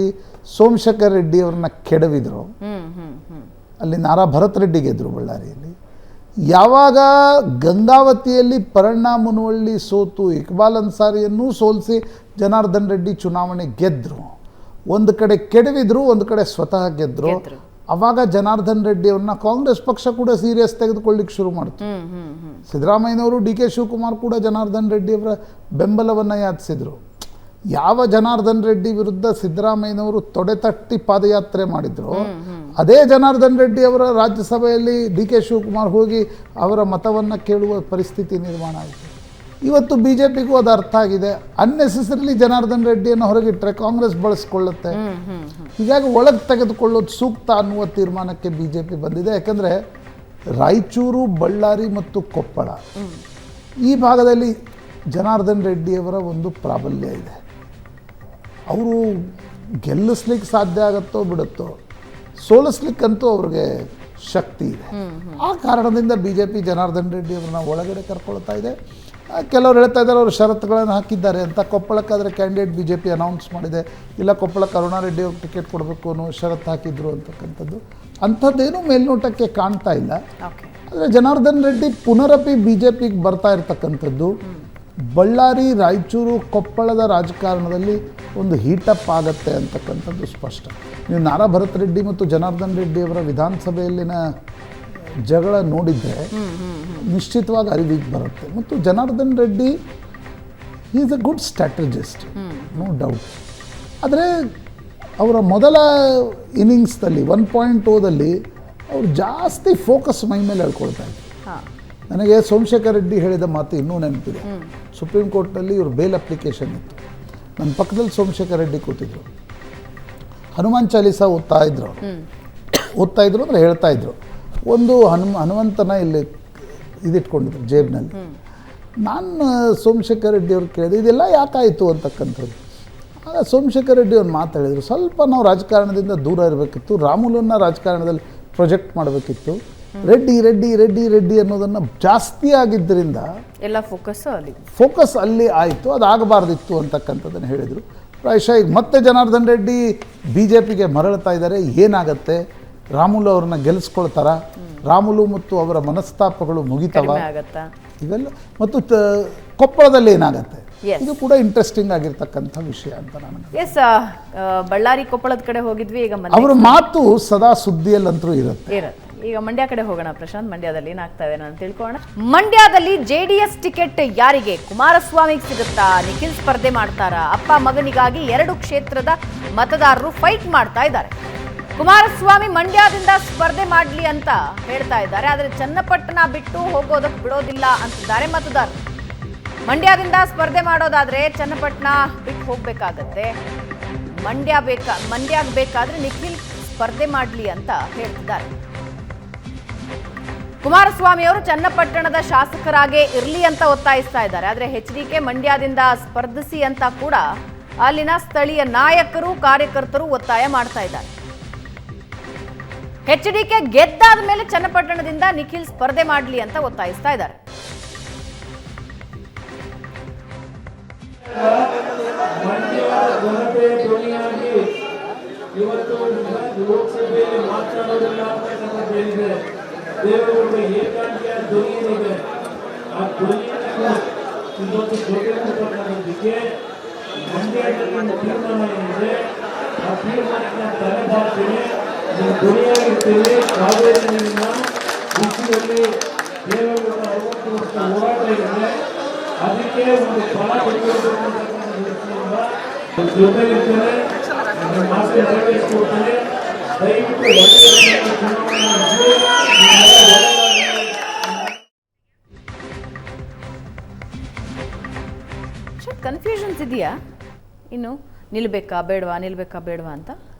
ಸೋಮಶೇಖರ್ ರೆಡ್ಡಿ ಅವ್ರನ್ನ ಕೆಡವಿದ್ರು, ಅಲ್ಲಿ ನಾರಾ ಭರತ್ ರೆಡ್ಡಿ ಗೆದ್ದರು ಬಳ್ಳಾರಿಯಲ್ಲಿ. ಯಾವಾಗ ಗಂಗಾವತಿಯಲ್ಲಿ ಪರಣ್ಣ ಮುನವಳ್ಳಿ ಸೋತು ಇಕ್ಬಾಲ್ ಅನ್ಸಾರಿಯನ್ನೂ ಸೋಲಿಸಿ ಜನಾರ್ದನ್ ರೆಡ್ಡಿ ಚುನಾವಣೆ ಗೆದ್ದರು, ಒಂದು ಕಡೆ ಕೆಡವಿದ್ರು, ಒಂದು ಕಡೆ ಸ್ವತಃ ಗೆದ್ದರು. ಆವಾಗ ಜನಾರ್ದನ್ ರೆಡ್ಡಿ ಅವ್ರನ್ನ ಕಾಂಗ್ರೆಸ್ ಪಕ್ಷ ಕೂಡ ಸೀರಿಯಸ್ ತೆಗೆದುಕೊಳ್ಳಿಕ್ಕೆ ಶುರು ಮಾಡಿತು. ಸಿದ್ದರಾಮಯ್ಯನವರು, DK ಶಿವಕುಮಾರ್ ಕೂಡ ಜನಾರ್ದನ್ ರೆಡ್ಡಿ ಅವರ ಬೆಂಬಲವನ್ನು ಯಾಚಿಸಿದರು. ಯಾವ ಜನಾರ್ದನ್ ರೆಡ್ಡಿ ವಿರುದ್ಧ ಸಿದ್ದರಾಮಯ್ಯನವರು ತೊಡೆತಟ್ಟಿ ಪಾದಯಾತ್ರೆ ಮಾಡಿದ್ರು, ಅದೇ ಜನಾರ್ದನ್ ರೆಡ್ಡಿ ಅವರ ರಾಜ್ಯಸಭೆಯಲ್ಲಿ DK ಶಿವಕುಮಾರ್ ಹೋಗಿ ಅವರ ಮತವನ್ನು ಕೇಳುವ ಪರಿಸ್ಥಿತಿ ನಿರ್ಮಾಣ ಆಯಿತು. ಇವತ್ತು BJPಗೂ ಅದು ಅರ್ಥ ಆಗಿದೆ. ಅನ್ನೆಸೆಸರಿಲಿ ಜನಾರ್ದನ್ ರೆಡ್ಡಿಯನ್ನು ಹೊರಗಿಟ್ಟರೆ ಕಾಂಗ್ರೆಸ್ ಬಳಸ್ಕೊಳ್ಳುತ್ತೆ. ಹೀಗಾಗಿ ಒಳಗೆ ತೆಗೆದುಕೊಳ್ಳೋದು ಸೂಕ್ತ ಅನ್ನುವ ತೀರ್ಮಾನಕ್ಕೆ BJP ಬಂದಿದೆ. ಯಾಕಂದರೆ ರಾಯಚೂರು, ಬಳ್ಳಾರಿ ಮತ್ತು ಕೊಪ್ಪಳ ಈ ಭಾಗದಲ್ಲಿ ಜನಾರ್ದನ್ ರೆಡ್ಡಿಯವರ ಒಂದು ಪ್ರಾಬಲ್ಯ ಇದೆ. ಅವರು ಗೆಲ್ಲಿಸ್ಲಿಕ್ಕೆ ಸಾಧ್ಯ ಆಗುತ್ತೋ ಬಿಡುತ್ತೋ, ಸೋಲಿಸ್ಲಿಕ್ಕಂತೂ ಅವ್ರಿಗೆ ಶಕ್ತಿ ಇದೆ. ಆ ಕಾರಣದಿಂದ ಬಿ ಜೆ ಪಿ ಜನಾರ್ದನ್ ರೆಡ್ಡಿಯವ್ರನ್ನ ಒಳಗಡೆ ಕರ್ಕೊಳ್ತಾ ಇದೆ. ಕೆಲವರು ಹೇಳ್ತಾ ಇದ್ದಾರೆ ಅವರು ಷರತ್ತುಗಳನ್ನು ಹಾಕಿದ್ದಾರೆ ಅಂತ. ಕೊಪ್ಪಳಕ್ಕಾದರೆ candidate B J P announce ಮಾಡಿದೆ, ಇಲ್ಲ ಕೊಪ್ಪಳಕ್ಕೆ ಕರುಣಾರೆಡ್ಡಿ ಅವ್ರಿಗೆ ಟಿಕೆಟ್ ಕೊಡಬೇಕು ಅನ್ನೋ ಷರತ್ತು ಹಾಕಿದ್ರು ಅಂತಕ್ಕಂಥದ್ದು. ಅಂಥದ್ದೇನೂ ಮೇಲ್ನೋಟಕ್ಕೆ ಕಾಣ್ತಾ ಇಲ್ಲ. ಆದರೆ ಜನಾರ್ದನ್ ರೆಡ್ಡಿ ಪುನರಪಿ ಬಿ ಜೆ ಪಿಗೆ ಬರ್ತಾ ಇರ್ತಕ್ಕಂಥದ್ದು ಬಳ್ಳಾರಿ, ರಾಯಚೂರು, ಕೊಪ್ಪಳದ ರಾಜಕಾರಣದಲ್ಲಿ ಒಂದು ಹೀಟಪ್ ಆಗುತ್ತೆ ಅಂತಕ್ಕಂಥದ್ದು ಸ್ಪಷ್ಟ. ನೀವು ನಾರಾ ಭರತ್ ರೆಡ್ಡಿ ಮತ್ತು ಜನಾರ್ದನ್ ರೆಡ್ಡಿಯವರ ವಿಧಾನಸಭೆಯಲ್ಲಿನ ಜಗಳ ನೋಡಿದರೆ ನಿಶ್ಚಿತವಾಗಿ ಅರಿವಿಗೆ ಬರುತ್ತೆ. ಮತ್ತು Janardhan Reddy is a good strategist, no doubt. ಆದರೆ ಅವರ ಮೊದಲ ಇನ್ನಿಂಗ್ಸ್ದಲ್ಲಿ 1.0ದಲ್ಲಿ ಅವರು ಜಾಸ್ತಿ ಫೋಕಸ್ ಮೈ ಮೇಲೆ ಹೇಳ್ಕೊಳ್ತಾ ಇದ್ರು. ನನಗೆ ಸೋಮಶೇಖರ್ ರೆಡ್ಡಿ ಹೇಳಿದ ಮಾತು ಇನ್ನೂ ನೆನಪಿದೆ. ಸುಪ್ರೀಂ ಕೋರ್ಟ್ನಲ್ಲಿ ಇವರು ಬೇಲ್ ಅಪ್ಲಿಕೇಶನ್ ಇತ್ತು. ನನ್ನ ಪಕ್ಕದಲ್ಲಿ ಸೋಮಶೇಖರ್ ರೆಡ್ಡಿ ಕೂತಿದ್ರು. ಹನುಮಾನ್ ಚಾಲೀಸ ಓದ್ತಾ ಇದ್ರು ಅಂದರೆ ಹೇಳ್ತಾ ಇದ್ರು. ಒಂದು ಹನುಮಂತನ ಇಲ್ಲಿ ಇದಿಟ್ಕೊಂಡಿದ್ರು ಜೇಬ್ನಲ್ಲಿ. ನಾನು ಸೋಮಶೇಖರ್ ರೆಡ್ಡಿ ಅವ್ರು ಕೇಳಿದೆ, ಇದೆಲ್ಲ ಯಾಕಾಯಿತು ಅಂತಕ್ಕಂಥದ್ದು. ಆಗ ಸೋಮಶೇಖರ್ ರೆಡ್ಡಿ ಅವ್ರು ಮಾತಾಡಿದರು, ಸ್ವಲ್ಪ ನಾವು ರಾಜಕಾರಣದಿಂದ ದೂರ ಇರಬೇಕಿತ್ತು, ರಾಮುಲನ್ನ ರಾಜಕಾರಣದಲ್ಲಿ ಪ್ರೊಜೆಕ್ಟ್ ಮಾಡಬೇಕಿತ್ತು. ರೆಡ್ಡಿ ರೆಡ್ಡಿ ರೆಡ್ಡಿ ರೆಡ್ಡಿ ಅನ್ನೋದನ್ನು ಜಾಸ್ತಿ ಆಗಿದ್ದರಿಂದ ಎಲ್ಲ ಫೋಕಸ್ ಅಲ್ಲಿ ಆಯಿತು, ಅದಾಗಬಾರ್ದಿತ್ತು ಅಂತಕ್ಕಂಥದ್ದನ್ನು ಹೇಳಿದರು. ಪ್ರಾಯಶಃ ಈಗ ಮತ್ತೆ ಜನಾರ್ದನ್ ರೆಡ್ಡಿ ಬಿ ಜೆ ಪಿಗೆ ಮರಳ್ತಾ ಇದ್ದಾರೆ. ಏನಾಗತ್ತೆ, ರಾಮುಲು ಅವ್ರನ್ನ ಗೆಲ್ಲಿಸ್ಕೊಳ್ತಾರ, ರಾಮುಲು ಮತ್ತು ಅವರ ಮನಸ್ತಾಪಗಳು ಮುಗಿತವ ಇವೆಲ್ಲ, ಮತ್ತು ಕೊಪ್ಪಳದಲ್ಲಿ ಏನಾಗತ್ತೆ, ಇದು ಕೂಡ ಇಂಟ್ರೆಸ್ಟಿಂಗ್ ಆಗಿರ್ತಕ್ಕಂಥ ವಿಷಯ ಅಂತ ನಾನು. ಬಳ್ಳಾರಿ ಕೊಪ್ಪಳದ ಕಡೆ ಹೋಗಿದ್ವಿ. ಈಗ ಅವರ ಮಾತು ಸದಾ ಸುದ್ದಿಯಲ್ಲಂತರೂ ಇರುತ್ತೆ. ಈಗ ಮಂಡ್ಯ ಕಡೆ ಹೋಗೋಣ ಪ್ರಶಾಂತ್. ಮಂಡ್ಯದಲ್ಲಿ ಏನಾಗ್ತಾ ಇದೆ ನಾನು ತಿಳ್ಕೊಳ್ಳೋಣ. ಮಂಡ್ಯದಲ್ಲಿ ಜೆಡಿಎಸ್ ಟಿಕೆಟ್ ಯಾರಿಗೆ? ಕುಮಾರಸ್ವಾಮಿಗೆ ಸಿಗುತ್ತಾ? ನಿಖಿಲ್ ಸ್ಪರ್ಧೆ ಮಾಡ್ತಾರಾ? ಅಪ್ಪ ಮಗನಿಗಾಗಿ 2 ಕ್ಷೇತ್ರದ ಮತದಾರರು ಫೈಟ್ ಮಾಡ್ತಾ ಇದ್ದಾರೆ. ಕುಮಾರಸ್ವಾಮಿ ಮಂಡ್ಯದಿಂದ ಸ್ಪರ್ಧೆ ಮಾಡಲಿ ಅಂತ ಹೇಳ್ತಾ ಇದ್ದಾರೆ. ಆದರೆ ಚನ್ನಪಟ್ಟಣ ಬಿಟ್ಟು ಹೋಗೋದಕ್ಕೆ ಬಿಡೋದಿಲ್ಲ ಅಂತಿದ್ದಾರೆ ಮತದಾರರು. ಮಂಡ್ಯದಿಂದ ಸ್ಪರ್ಧೆ ಮಾಡೋದಾದ್ರೆ ಚನ್ನಪಟ್ಟಣ ಬಿಟ್ಟು ಹೋಗ್ಬೇಕಾಗತ್ತೆ. ಮಂಡ್ಯ ಬೇಕಾದ್ರೆ ನಿಖಿಲ್ ಸ್ಪರ್ಧೆ ಮಾಡಲಿ ಅಂತ ಹೇಳ್ತಿದ್ದಾರೆ. ಕುಮಾರಸ್ವಾಮಿ ಅವರು ಚನ್ನಪಟ್ಟಣದ ಶಾಸಕರಾಗೇ ಇರಲಿ ಅಂತ ಒತ್ತಾಯಿಸ್ತಾ ಇದ್ದಾರೆ. ಆದರೆ HDK ಮಂಡ್ಯದಿಂದ ಸ್ಪರ್ಧಿಸಿ ಅಂತ ಕೂಡ ಅಲ್ಲಿನ ಸ್ಥಳೀಯ ನಾಯಕರು, ಕಾರ್ಯಕರ್ತರು ಒತ್ತಾಯ ಮಾಡ್ತಾ ಇದ್ದಾರೆ. HDK ಗೆದ್ದಾದ ಮೇಲೆ ಚನ್ನಪಟ್ಟಣದಿಂದ ನಿಖಿಲ್ ಸ್ಪರ್ಧೆ ಮಾಡಲಿ ಅಂತ ಒತ್ತಾಯಿಸ್ತಾ ಇದ್ದಾರೆ. ದೇವರುಗಳ ಏಕಾಂಗಿಯ ಧ್ವನಿ ಏನಿದೆ ಆ ಧ್ವನಿಯನ್ನು ಇವತ್ತು ಕೊಟ್ಟಿರತಕ್ಕಂಥದ್ದಕ್ಕೆ ಮಂಡ್ಯದಲ್ಲಿ ತೀರ್ಮಾನ ಏನಿದೆ ಆ ತೀರ್ಮಾನಕ್ಕೆ ತಲೆಬಾಗ್ತೇವೆ, ನಾವು ಧ್ವನಿಯಾಗಿರ್ತೇವೆ. ಕಾವೇರಿ ನೀರಿನ ವಿಷಯದಲ್ಲಿ ದೇವರುಗಳ 60 ವರ್ಷ ಹೋರಾಟ ಇದೆ, ಅದಕ್ಕೆ ಒಂದು ಫಲ ಕೊಟ್ಟಿರತಕ್ಕಂಥ ದೃಷ್ಟಿಯಿಂದ ಜೊತೆಗಿರ್ತೇನೆ, ಮಾತು ನೆರವೇರಿಸಿಕೊಡ್ತೇನೆ. ದಯವಿಟ್ಟು ಕನ್ಫ್ಯೂಷನ್ಸ್ ಇದೆಯಾ? ಇನ್ನು ನಿಲ್ಬೇಕಾ ಬೇಡವಾ ಅಂತ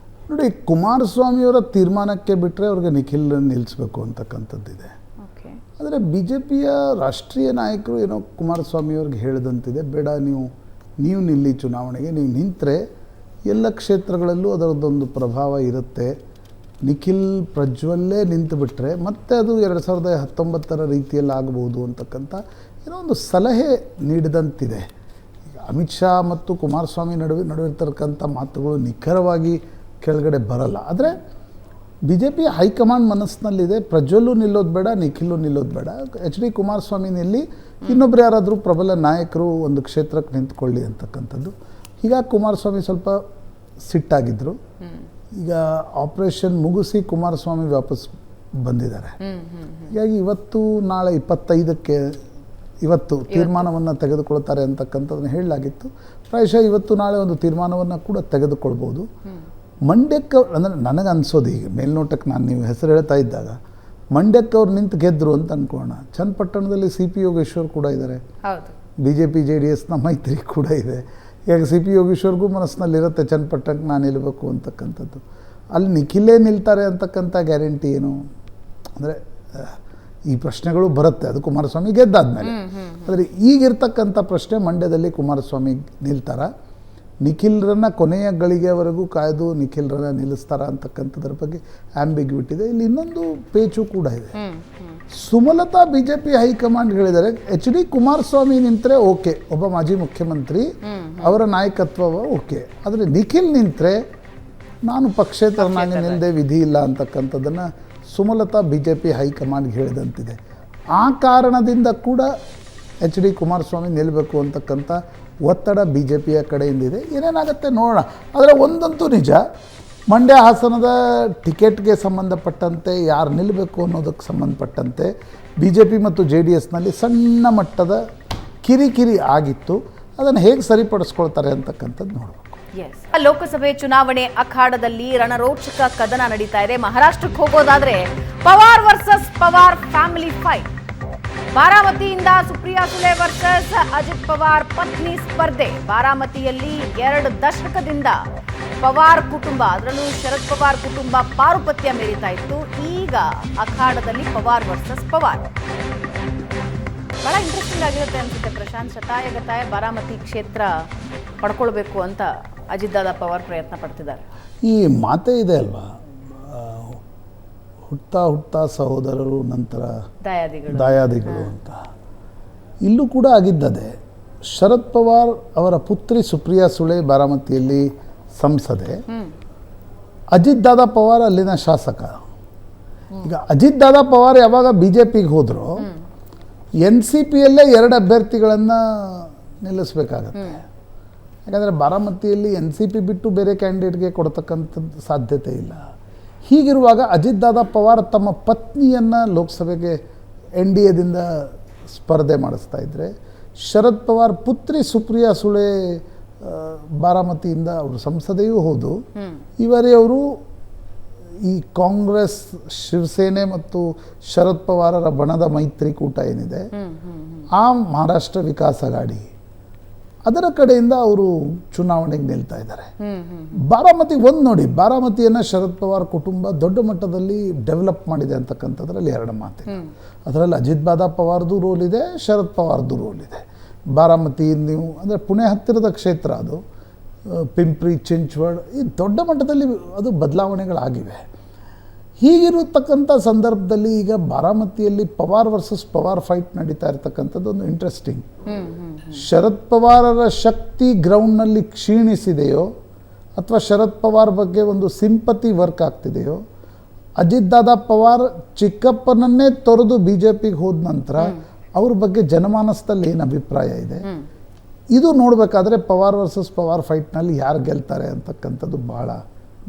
ನೋಡಿ. ಕುಮಾರಸ್ವಾಮಿಯವರ ತೀರ್ಮಾನಕ್ಕೆ ಬಿಟ್ಟರೆ ಅವ್ರಿಗೆ ನಿಖಿಲ್ ನಿಲ್ಲಿಸಬೇಕು ಅಂತಕ್ಕಂಥದ್ದಿದೆ. ಆದರೆ ಬಿ ಜೆ ಪಿಯ ರಾಷ್ಟ್ರೀಯ ನಾಯಕರು ಏನೋ ಕುಮಾರಸ್ವಾಮಿಯವ್ರಿಗೆ ಹೇಳಿದಂತಿದೆ, ಬೇಡ ನೀವು ನಿಲ್ಲಿ ಚುನಾವಣೆಗೆ, ನೀವು ನಿಂತರೆ ಎಲ್ಲ ಕ್ಷೇತ್ರಗಳಲ್ಲೂ ಅದರದ್ದೊಂದು ಪ್ರಭಾವ ಇರುತ್ತೆ. ನಿಖಿಲ್ ಪ್ರಜ್ವಲ್ಲೇ ನಿಂತುಬಿಟ್ರೆ ಮತ್ತೆ ಅದು 2019 ರೀತಿಯಲ್ಲಿ ಆಗಬಹುದು ಅಂತಕ್ಕಂಥ ಏನೋ ಒಂದು ಸಲಹೆ ನೀಡಿದಂತಿದೆ. ಈಗ ಅಮಿತ್ ಶಾ ಮತ್ತು ಕುಮಾರಸ್ವಾಮಿ ನಡುವಿರ್ತಕ್ಕಂಥ ಮಾತುಗಳು ನಿಖರವಾಗಿ ಕೆಳಗಡೆ ಬರಲ್ಲ. ಆದರೆ ಬಿ ಜೆ ಪಿ ಹೈಕಮಾಂಡ್ ಮನಸ್ಸಿನಲ್ಲಿದೆ, ಪ್ರಜ್ವಲ್ಲೂ ನಿಲ್ಲೋದು ಬೇಡ, ನಿಖಿಲ್ಲೂ ನಿಲ್ಲೋದು ಬೇಡ, HD ಕುಮಾರಸ್ವಾಮಿ ನಿಲ್ಲಿ, ಇನ್ನೊಬ್ರು ಯಾರಾದರೂ ಪ್ರಬಲ ನಾಯಕರು ಒಂದು ಕ್ಷೇತ್ರಕ್ಕೆ ನಿಂತ್ಕೊಳ್ಳಿ ಅಂತಕ್ಕಂಥದ್ದು. ಹೀಗಾಗಿ ಕುಮಾರಸ್ವಾಮಿ ಸ್ವಲ್ಪ ಸಿಟ್ಟಾಗಿದ್ದರು. ಈಗ ಆಪರೇಷನ್ ಮುಗಿಸಿ ಕುಮಾರಸ್ವಾಮಿ ವಾಪಸ್ ಬಂದಿದ್ದಾರೆ. ಹೀಗಾಗಿ ಇವತ್ತು ನಾಳೆ 25ಕ್ಕೆ ಇವತ್ತು ತೀರ್ಮಾನವನ್ನು ತೆಗೆದುಕೊಳ್ತಾರೆ ಅಂತಕ್ಕಂಥದ್ದನ್ನು ಹೇಳಲಾಗಿತ್ತು. ಪ್ರಾಯಶಃ ಇವತ್ತು ನಾಳೆ ಒಂದು ತೀರ್ಮಾನವನ್ನು ಕೂಡ ತೆಗೆದುಕೊಳ್ಬೋದು. ಮಂಡ್ಯಕ್ಕೆ ಅಂದರೆ ನನಗೆ ಅನಿಸೋದು, ಈಗ ಮೇಲ್ನೋಟಕ್ಕೆ ನಾನು ನೀವು ಹೆಸರು ಹೇಳ್ತಾ ಇದ್ದಾಗ ಮಂಡ್ಯಕ್ಕೆ ಅವ್ರು ನಿಂತು ಗೆದ್ದರು ಅಂತ ಅಂದ್ಕೊಳ್ಳೋಣ. ಚನ್ನಪಟ್ಟಣದಲ್ಲಿ CP ಯೋಗೇಶ್ವರ್ ಕೂಡ ಇದ್ದಾರೆ, BJP JDSನ ಮೈತ್ರಿ ಕೂಡ ಇದೆ. ಈಗ CP ಯೋಗೇಶ್ವರ್ಗೂ ಮನಸ್ಸಿನಲ್ಲಿರುತ್ತೆ ಚನ್ನಪಟ್ಟಣಕ್ಕೆ ನಾನು ನಿಲ್ಲಬೇಕು ಅಂತಕ್ಕಂಥದ್ದು. ಅಲ್ಲಿ ನಿಖಿಲೇ ನಿಲ್ತಾರೆ ಅಂತಕ್ಕಂಥ ಗ್ಯಾರಂಟಿ ಏನು? ಅಂದರೆ ಈ ಪ್ರಶ್ನೆಗಳು ಬರುತ್ತೆ, ಅದು ಕುಮಾರಸ್ವಾಮಿ ಗೆದ್ದಾದ್ಮೇಲೆ. ಆದರೆ ಈಗಿರ್ತಕ್ಕಂಥ ಪ್ರಶ್ನೆ ಮಂಡ್ಯದಲ್ಲಿ ಕುಮಾರಸ್ವಾಮಿ ನಿಲ್ತಾರ, ನಿಖಿಲ್ರನ್ನ ಕೊನೆಯ ಗಳಿಗೆವರೆಗೂ ಕಾಯ್ದು ನಿಖಿಲ್ರನ್ನ ನಿಲ್ಲಿಸ್ತಾರ ಅಂತಕ್ಕಂಥದ್ರ ಬಗ್ಗೆ ಆಂಬಿಗ್ಯೂಟಿ ಇದೆ. ಇಲ್ಲಿ ಇನ್ನೊಂದು ಪೇಚು ಕೂಡ ಇದೆ. ಸುಮಲತಾ BJP ಹೈಕಮಾಂಡ್ ಹೇಳಿದ್ದಾರೆ HD ಕುಮಾರಸ್ವಾಮಿ ನಿಂತರೆ ಓಕೆ, ಒಬ್ಬ ಮಾಜಿ ಮುಖ್ಯಮಂತ್ರಿ ಅವರ ನಾಯಕತ್ವ ಓಕೆ, ಆದರೆ ನಿಖಿಲ್ ನಿಂತರೆ ನಾನು ಪಕ್ಷೇತರನಾಗಿ ನಿಲ್ಲದೆ ವಿಧಿ ಇಲ್ಲ ಅಂತಕ್ಕಂಥದ್ದನ್ನು ಸುಮಲತಾ BJP ಹೈಕಮಾಂಡ್ಗೆ ಹೇಳಿದಂತಿದೆ. ಆ ಕಾರಣದಿಂದ ಕೂಡ HD ಕುಮಾರಸ್ವಾಮಿ ನಿಲ್ಲಬೇಕು ಅಂತಕ್ಕಂಥ ಒತ್ತಡ BJPಯ ಕಡೆಯಿಂದಿದೆ. ಏನೇನಾಗುತ್ತೆ ನೋಡೋಣ. ಆದರೆ ಒಂದಂತೂ ನಿಜ, ಮಂಡ್ಯ ಹಾಸನದ ಟಿಕೆಟ್ಗೆ ಸಂಬಂಧಪಟ್ಟಂತೆ ಯಾರು ನಿಲ್ಲಬೇಕು ಅನ್ನೋದಕ್ಕೆ ಸಂಬಂಧಪಟ್ಟಂತೆ BJP ಮತ್ತು JDSನಲ್ಲಿ ಸಣ್ಣ ಮಟ್ಟದ ಕಿರಿಕಿರಿ ಆಗಿತ್ತು. ಅದನ್ನು ಹೇಗೆ ಸರಿಪಡಿಸ್ಕೊಳ್ತಾರೆ ಅಂತಕ್ಕಂಥದ್ದು ನೋಡಬೇಕು. ಲೋಕಸಭೆ ಚುನಾವಣೆ ಅಖಾಡದಲ್ಲಿ ರಣರೋಚಕ ಕದನ ನಡೀತಾ ಇದೆ. ಮಹಾರಾಷ್ಟ್ರಕ್ಕೆ ಹೋಗೋದಾದ್ರೆ Pawar versus Pawar family fight. ಬಾರಾಮತಿಯಿಂದ ಸುಪ್ರಿಯಾ ಸುಳೆ ವರ್ಸಸ್ ಅಜಿತ್ ಪವಾರ್ ಪತ್ನಿ ಸ್ಪರ್ಧೆ. ಬಾರಾಮತಿಯಲ್ಲಿ 2 ದಶಕದಿಂದ ಪವಾರ್ ಕುಟುಂಬ, ಅದರಲ್ಲೂ ಶರದ್ ಪವಾರ್ ಕುಟುಂಬ ಪಾರುಪತ್ಯ ಮೆರೀತಾ ಇತ್ತು. ಈಗ ಅಖಾಡದಲ್ಲಿ ಪವಾರ್ ವರ್ಸಸ್ ಪವಾರ್. ಬಹಳ ಇಂಟ್ರೆಸ್ಟಿಂಗ್ ಆಗಿರುತ್ತೆ ಅನ್ಸುತ್ತೆ ಪ್ರಶಾಂತ್. ಶತಾಯಗತಾಯ ಬಾರಾಮತಿ ಕ್ಷೇತ್ರ ಪಡ್ಕೊಳ್ಬೇಕು ಅಂತ ಅಜಿತ್ ದಾದಾ ಪವಾರ್ ಪ್ರಯತ್ನ ಪಡ್ತಿದ್ದಾರೆ. ಈ ಮಾತೇ ಇದೆ ಅಲ್ವಾ, ಹುಟ್ತಾ ಸಹೋದರರು ನಂತರ ದಾಯಾದಿಗಳು ಅಂತ. ಇಲ್ಲೂ ಕೂಡ ಆಗಿದ್ದದೆ. ಶರದ್ ಪವಾರ್ ಅವರ ಪುತ್ರಿ ಸುಪ್ರಿಯಾ ಸುಳೆ ಬಾರಾಮತಿಯಲ್ಲಿ ಸಂಸದೆ, ಅಜಿತ್ ದಾದಾ ಪವಾರ್ ಅಲ್ಲಿನ ಶಾಸಕ. ಈಗ ಅಜಿತ್ ದಾದಾ ಪವಾರ್ ಯಾವಾಗ BJPಗೆ ಹೋದ್ರು NCPಯಲ್ಲೇ 2 ಅಭ್ಯರ್ಥಿಗಳನ್ನು ನಿಲ್ಲಿಸಬೇಕಾಗತ್ತೆ. ಯಾಕಂದರೆ ಬಾರಾಮತಿಯಲ್ಲಿ NCP ಬಿಟ್ಟು ಬೇರೆ ಕ್ಯಾಂಡಿಡೇಟ್ಗೆ ಕೊಡ್ತಕ್ಕಂಥದ್ದು ಸಾಧ್ಯತೆ ಇಲ್ಲ. ಹೀಗಿರುವಾಗ ಅಜಿತ್ ದಾದಾ ಪವಾರ್ ತಮ್ಮ ಪತ್ನಿಯನ್ನು ಲೋಕಸಭೆಗೆ NDAದಿಂದ ಸ್ಪರ್ಧೆ ಮಾಡಿಸ್ತಾ ಇದ್ದರೆ, ಶರದ್ ಪವಾರ್ ಪುತ್ರಿ ಸುಪ್ರಿಯಾ ಸುಳೆ ಬಾರಾಮತಿಯಿಂದ ಅವರು ಸಂಸದೆಯೂ ಹೌದು. ಅವರು ಈ ಕಾಂಗ್ರೆಸ್, ಶಿವಸೇನೆ ಮತ್ತು ಶರದ್ ಪವಾರರ ಬಣದ ಮೈತ್ರಿಕೂಟ ಏನಿದೆ, ಆ ಮಹಾರಾಷ್ಟ್ರ ವಿಕಾಸ್ ಅಘಾಡಿ, ಅದರ ಕಡೆಯಿಂದ ಅವರು ಚುನಾವಣೆಗೆ ನಿಲ್ತಾ ಇದ್ದಾರೆ. ಬಾರಾಮತಿ ಒಂದು ನೋಡಿ, ಬಾರಾಮತಿಯನ್ನು ಶರದ್ ಪವಾರ್ ಕುಟುಂಬ ದೊಡ್ಡ ಮಟ್ಟದಲ್ಲಿ ಡೆವಲಪ್ ಮಾಡಿದೆ ಅಂತಕ್ಕಂಥದ್ರಲ್ಲಿ 2 ಮಾತಿದೆ. ಅದರಲ್ಲಿ ಅಜಿತ್ ದಾದಾ ಪವಾರ್ದು ರೋಲ್ ಇದೆ, ಶರದ್ ಪವಾರ್ದು ರೋಲ್ ಇದೆ. ಬಾರಾಮತಿ ನೀವು ಅಂದರೆ ಪುಣೆ ಹತ್ತಿರದ ಕ್ಷೇತ್ರ, ಅದು ಪಿಂಪ್ರಿ ಚಿಂಚ್ವಡ್, ಈ ದೊಡ್ಡ ಮಟ್ಟದಲ್ಲಿ ಅದು ಬದಲಾವಣೆಗಳಾಗಿವೆ. ಹೀಗಿರತಕ್ಕಂಥ ಸಂದರ್ಭದಲ್ಲಿ ಈಗ ಬಾರಾಮತಿಯಲ್ಲಿ ಪವಾರ್ ವರ್ಸಸ್ ಪವಾರ್ ಫೈಟ್ ನಡೀತಾ ಇರತಕ್ಕಂಥದ್ದು ಒಂದು ಇಂಟ್ರೆಸ್ಟಿಂಗ್. ಶರದ್ ಪವಾರರ ಶಕ್ತಿ ಗ್ರೌಂಡ್ನಲ್ಲಿ ಕ್ಷೀಣಿಸಿದೆಯೋ ಅಥವಾ ಶರದ್ ಪವಾರ್ ಬಗ್ಗೆ ಒಂದು ಸಿಂಪತಿ ವರ್ಕ್ ಆಗ್ತಿದೆಯೋ, ಅಜಿತ್ ದಾದಾ ಪವಾರ್ ಚಿಕ್ಕಪ್ಪನನ್ನೇ ತೊರೆದು BJPಗೆ ಹೋದ ನಂತರ ಅವ್ರ ಬಗ್ಗೆ ಜನಮಾನಸದಲ್ಲಿ ಏನು ಅಭಿಪ್ರಾಯ ಇದೆ, ಇದು ನೋಡಬೇಕಾದ್ರೆ ಪವಾರ್ ವರ್ಸಸ್ ಪವಾರ್ ಫೈಟ್ನಲ್ಲಿ ಯಾರು ಗೆಲ್ತಾರೆ ಅಂತಕ್ಕಂಥದ್ದು ಬಹಳ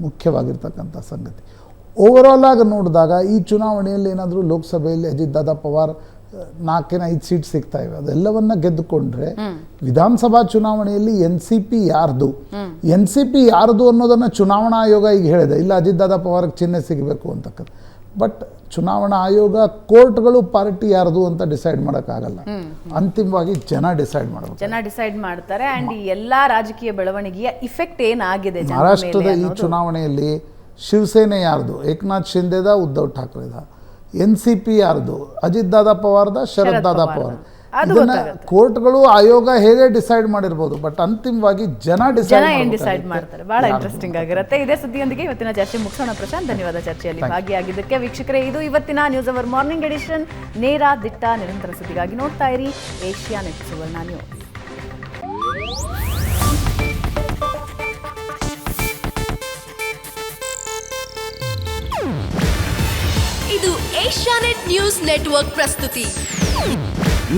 ಮುಖ್ಯವಾಗಿರ್ತಕ್ಕಂಥ ಸಂಗತಿ. ಓವರಾಲ್ ಆಗಿ ನೋಡಿದಾಗ ಈ ಚುನಾವಣೆಯಲ್ಲಿ ಏನಾದರೂ ಲೋಕಸಭೆಯಲ್ಲಿ ಅಜಿತ್ ದಾದಾ ಪವಾರ್ 4-5 ಸೀಟ್ ಸಿಗ್ತಾ ಇವೆ, ಅದೆಲ್ಲವನ್ನ ಗೆದ್ದುಕೊಂಡ್ರೆ ವಿಧಾನಸಭಾ ಚುನಾವಣೆಯಲ್ಲಿ NCP ಯಾರ್ದು ಅನ್ನೋದನ್ನು ಚುನಾವಣಾ ಆಯೋಗ ಈಗ ಹೇಳಿದೆ, ಇಲ್ಲ ಅಜಿತ್ ದಾದಾ ಪವಾರ್ಗೆ ಚಿಹ್ನೆ ಸಿಗಬೇಕು ಅಂತಕ್ಕಂಥ. ಬಟ್ ಚುನಾವಣಾ ಆಯೋಗ, ಕೋರ್ಟ್ಗಳು ಪಾರ್ಟಿ ಯಾರ್ದು ಅಂತ ಡಿಸೈಡ್ ಮಾಡೋಕ್ಕಾಗಲ್ಲ. ಅಂತಿಮವಾಗಿ ಜನ ಡಿಸೈಡ್ ಮಾಡ್ತಾರೆ. ಅಂಡ್ ಈ ಎಲ್ಲಾ ರಾಜಕೀಯ ಬೆಳವಣಿಗೆಯ ಇಫೆಕ್ಟ್ ಏನಾಗಿದೆ ಮಹಾರಾಷ್ಟ್ರದ ಈ ಚುನಾವಣೆಯಲ್ಲಿ? ಶಿವಸೇನೆ ಯಾರ್ದು? ಏಕನಾಥ್ ಶಿಂದೆದ, ಉದ್ಧವ್ ಠಾಕ್ರೆದ. NCP ಯಾರ್ದು? ಅಜಿತ್ ದಾದಾ ಪವಾರ್ದ, ಶರದ್ ದಾದಾ ಪವಾರ್. ಇದನ್ನ ಕೋರ್ಟ್ಗಳು, ಆಯೋಗ ಹೇಗೆ ಡಿಸೈಡ್ ಮಾಡಿರ್ಬೋದು, ಬಟ್ ಅಂತಿಮವಾಗಿ ಜನ ಡಿಸೈಡ್ ಮಾಡ್ತಾರೆ. ಬಹಳ ಇಂಟ್ರೆಸ್ಟಿಂಗ್ ಆಗಿರುತ್ತೆ. ಇದೇ ಸುದ್ದಿಯೊಂದಿಗೆ ಇವತ್ತಿನ ಚರ್ಚೆ ಮುಗಿಸೋಣ. ಪ್ರಶಾಂತ್, ಧನ್ಯವಾದ ಚರ್ಚೆಯಲ್ಲಿ ಭಾಗಿಯಾಗಿದ್ದಕ್ಕೆ. ವೀಕ್ಷಕರೇ, ಇದು ಇವತ್ತಿನ ನ್ಯೂಸ್ ಅವರ್ ಮಾರ್ನಿಂಗ್ ಎಡಿಷನ್. ನೇರ, ದಿಟ್ಟ, ನಿರಂತರ ಸುದ್ದಿಗಾಗಿ ನೋಡ್ತಾ ಇರಿ ಏಷ್ಯಾನೆಟ್ ಸುವರ್ಣ ನ್ಯೂಸ್. ಇದು ಏಷ್ಯಾನೆಟ್ ನ್ಯೂಸ್ ನೆಟ್ವರ್ಕ್ ಪ್ರಸ್ತುತಿ.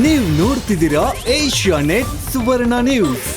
ನೀವು ನೋಡ್ತಿದ್ದೀರಾ ಏಷ್ಯಾನೆಟ್ ಸುವರ್ಣ ನ್ಯೂಸ್.